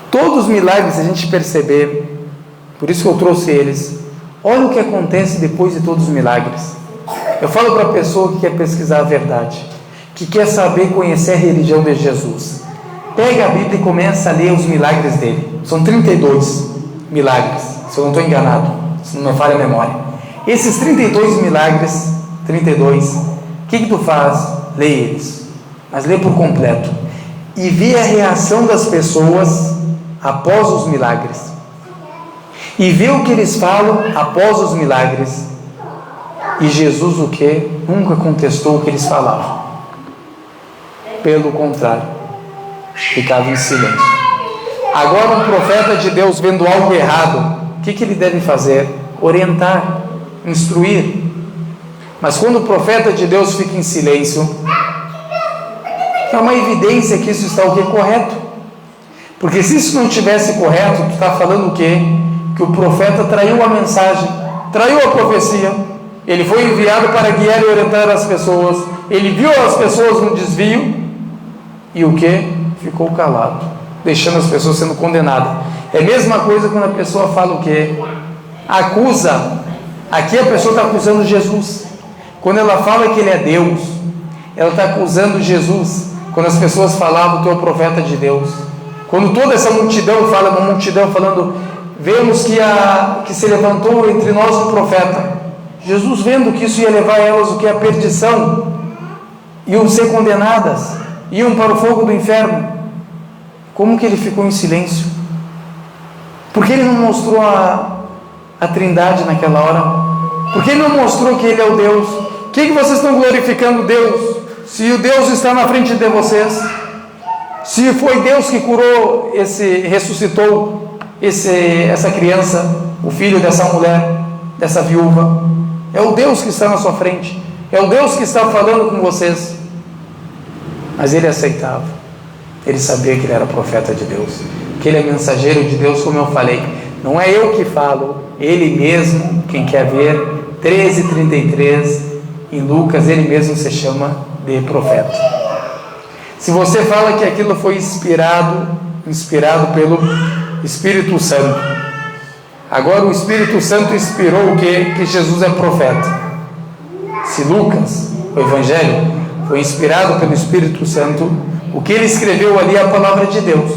S1: Todos os milagres, se a gente perceber, por isso que eu trouxe eles, olha o que acontece depois de todos os milagres. Eu falo para a pessoa que quer pesquisar a verdade, que quer saber, conhecer a religião de Jesus, pega a Bíblia e começa a ler os milagres dele. São 32 milagres, se eu não estou enganado, se não me falha a memória. Esses 32 milagres, 32, o que tu faz? Lê eles, mas lê por completo e vê a reação das pessoas após os milagres e vê o que eles falam após os milagres. E Jesus o que? Nunca contestou o que eles falavam, pelo contrário, ficava em silêncio. Agora um profeta de Deus vendo algo errado, o que ele deve fazer? Orientar, instruir. Mas quando o profeta de Deus fica em silêncio, é uma evidência que isso está o que? Correto. Porque se isso não estivesse correto, tu está falando o quê? Que o profeta traiu a mensagem, traiu a profecia. Ele foi enviado para guiar e orientar as pessoas. Ele viu as pessoas no desvio e o que? Ficou calado, deixando as pessoas sendo condenadas. É a mesma coisa quando a pessoa fala o que? Acusa. Aqui a pessoa está acusando Jesus. Quando ela fala que ele é Deus, ela está acusando Jesus. Quando as pessoas falavam que é o profeta de Deus, quando toda essa multidão fala, uma multidão falando, vemos que se levantou entre nós um profeta. Jesus, vendo que isso ia levar elas o que? A perdição, iam ser condenadas, iam para o fogo do inferno. Como que ele ficou em silêncio? Porque ele não mostrou a Trindade naquela hora? Porque ele não mostrou que ele é o Deus? O que vocês estão glorificando Deus? Se o Deus está na frente de vocês, se foi Deus que curou, ressuscitou essa criança, o filho dessa mulher, dessa viúva. É o Deus que está na sua frente. É o Deus que está falando com vocês. Mas ele aceitava. Ele sabia que ele era profeta de Deus, que ele é mensageiro de Deus, como eu falei. Não é eu que falo, ele mesmo. Quem quer ver 13:33 em Lucas, ele mesmo se chama de profeta. Se você fala que aquilo foi inspirado pelo Espírito Santo, agora o Espírito Santo inspirou o quê? Que Jesus é profeta. Se Lucas, o Evangelho, foi inspirado pelo Espírito Santo, o que ele escreveu ali é a palavra de Deus,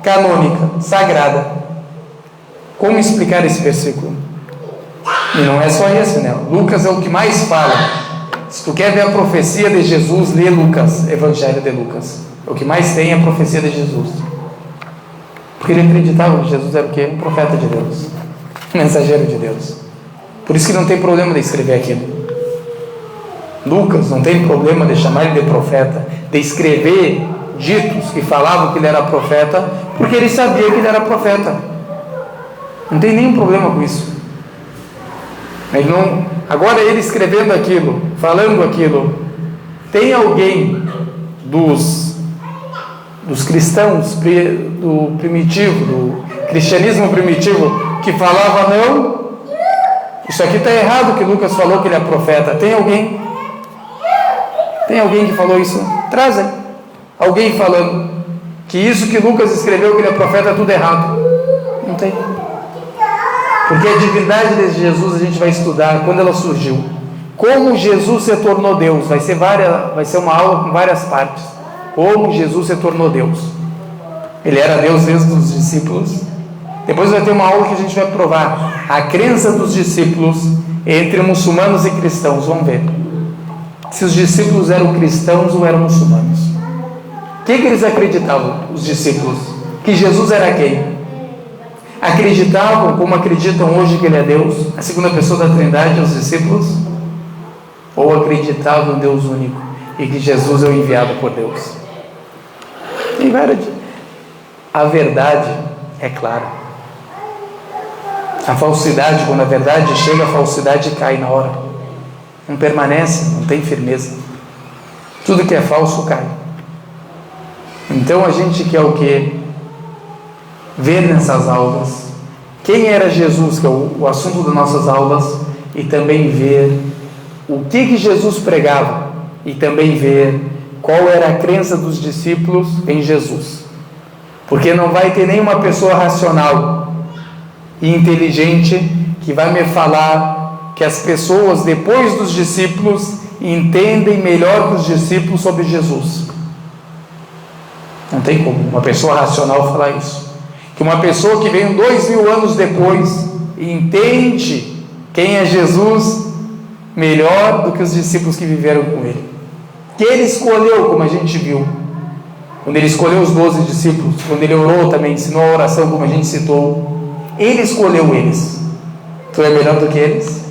S1: canônica, sagrada. Como explicar esse versículo? E não é só esse, né? Lucas é o que mais fala. Se tu quer ver a profecia de Jesus, lê Lucas, Evangelho de Lucas. O que mais tem é a profecia de Jesus. Porque ele acreditava que Jesus era o quê? Um profeta de Deus, um mensageiro de Deus. Por isso que não tem problema de escrever aquilo. Lucas não tem problema de chamar ele de profeta, de escrever ditos que falavam que ele era profeta, porque ele sabia que ele era profeta. Não tem nenhum problema com isso. Ele não... Agora ele escrevendo aquilo, falando aquilo, tem alguém dos cristãos do primitivo, do cristianismo primitivo, que falava não, isso aqui está errado, que Lucas falou que ele é profeta? Tem alguém? Tem alguém que falou isso? Trazem alguém falando que isso que Lucas escreveu, que ele é profeta, é tudo errado. Não tem. Porque a divindade de Jesus a gente vai estudar quando ela surgiu. Como Jesus se tornou Deus. Vai ser uma aula com várias partes. Como Jesus se tornou Deus. Ele era Deus desde os discípulos. Depois vai ter uma aula que a gente vai provar a crença dos discípulos entre muçulmanos e cristãos. Vamos ver se os discípulos eram cristãos ou eram muçulmanos. O que eles acreditavam, os discípulos? Que Jesus era quem? Acreditavam, como acreditam hoje, que ele é Deus, a segunda pessoa da Trindade, os discípulos? Ou acreditavam em Deus único e que Jesus é o enviado por Deus? Tem várias. A verdade é clara. A falsidade, quando a verdade chega, a falsidade cai na hora. Não permanece, não tem firmeza. Tudo que é falso cai. Então a gente quer o quê? Ver nessas aulas quem era Jesus, que é o assunto das nossas aulas, e também ver o que Jesus pregava, e também ver qual era a crença dos discípulos em Jesus. Porque não vai ter nenhuma pessoa racional e inteligente que vai me falar que as pessoas depois dos discípulos entendem melhor que os discípulos sobre Jesus. Não tem como uma pessoa racional falar isso. Que uma pessoa que veio 2000 anos depois entende quem é Jesus melhor do que os discípulos que viveram com ele. Que ele escolheu, como a gente viu, quando ele escolheu os 12 discípulos, quando ele orou também, ensinou a oração, como a gente citou, ele escolheu eles. Tu é melhor do que eles?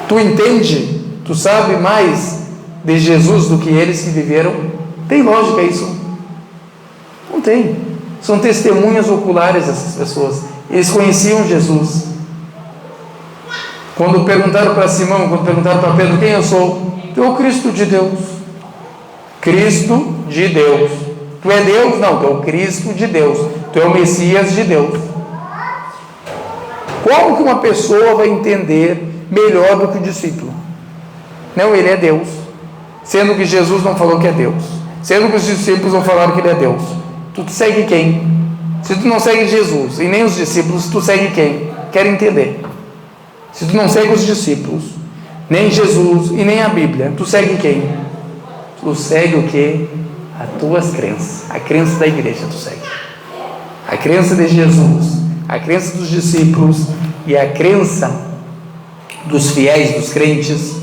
S1: Tu entende? Tu sabe mais de Jesus do que eles que viveram? Tem lógica isso? Não tem. São testemunhas oculares essas pessoas. Eles conheciam Jesus. Quando perguntaram para Simão, quando perguntaram para Pedro: quem eu sou? Tu é o Cristo de Deus. Cristo de Deus. Tu é Deus? Não, tu é o Cristo de Deus. Tu é o Messias de Deus. Como que uma pessoa vai entender melhor do que o discípulo? Não, ele é Deus, sendo que Jesus não falou que é Deus, sendo que os discípulos não falaram que ele é Deus. Tu segue quem? Se tu não segue Jesus e nem os discípulos, tu segue quem? Quero entender. Se tu não segue os discípulos, nem Jesus e nem a Bíblia, tu segue quem? Tu segue o que? As tuas crenças, a crença da igreja tu segue, a crença de Jesus, a crença dos discípulos e a crença dos fiéis, dos crentes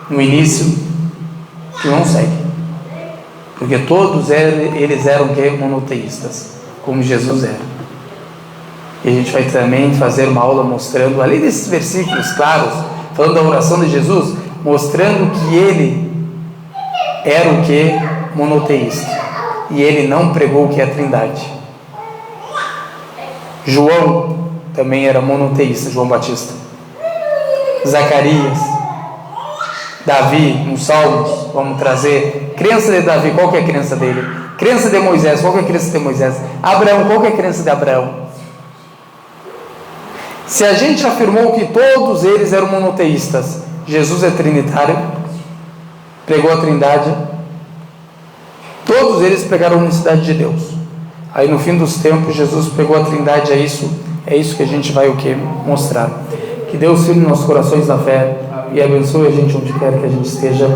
S1: no início, tu não segue, porque todos eles eram monoteístas, como Jesus era. E a gente vai também fazer uma aula mostrando, além desses versículos claros, falando da oração de Jesus, mostrando que ele era o que? Monoteísta, e ele não pregou o que é a Trindade. João também era monoteísta, João Batista. Zacarias, Davi, nos Salmos, vamos trazer. Crença de Davi, qual que é a crença dele? Crença de Moisés, qual que é a crença de Moisés? Abraão, qual que é a crença de Abraão? Se a gente afirmou que todos eles eram monoteístas, Jesus é trinitário, pregou a trindade, todos eles pregaram a unicidade de Deus. Aí no fim dos tempos, Jesus pregou a trindade, é isso que a gente vai mostrar. Que Deus firme nossos corações na fé e abençoe a gente onde quer que a gente esteja.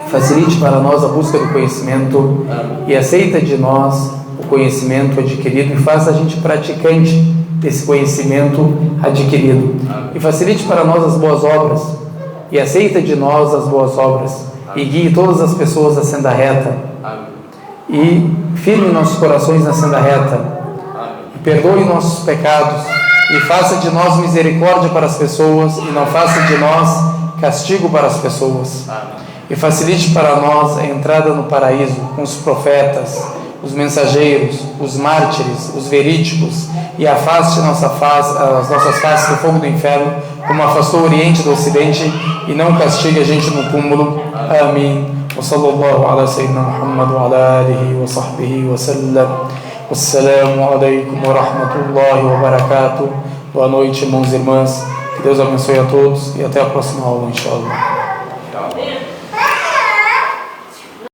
S1: Facilite para nós a busca do conhecimento e aceita de nós o conhecimento adquirido e faça a gente praticante desse conhecimento adquirido. E facilite para nós as boas obras e aceita de nós as boas obras e guie todas as pessoas à senda reta e firme nossos corações na senda reta e perdoe nossos pecados e faça de nós misericórdia para as pessoas e não faça de nós castigo para as pessoas. E facilite para nós a entrada no paraíso com os profetas, os mensageiros, os mártires, os verídicos, e afaste as nossas faces do fogo do inferno, como afastou o Oriente do Ocidente, e não castigue a gente no túmulo. Amém. Wa sallallahu ala sayyidina Muhammad wa ala alihi wa sahbihi wa sallam. Wassalamu alaikum wa rahmatullahi wa barakatuh. Boa noite, irmãos e irmãs. Que Deus abençoe a todos e até a próxima aula, inshallah.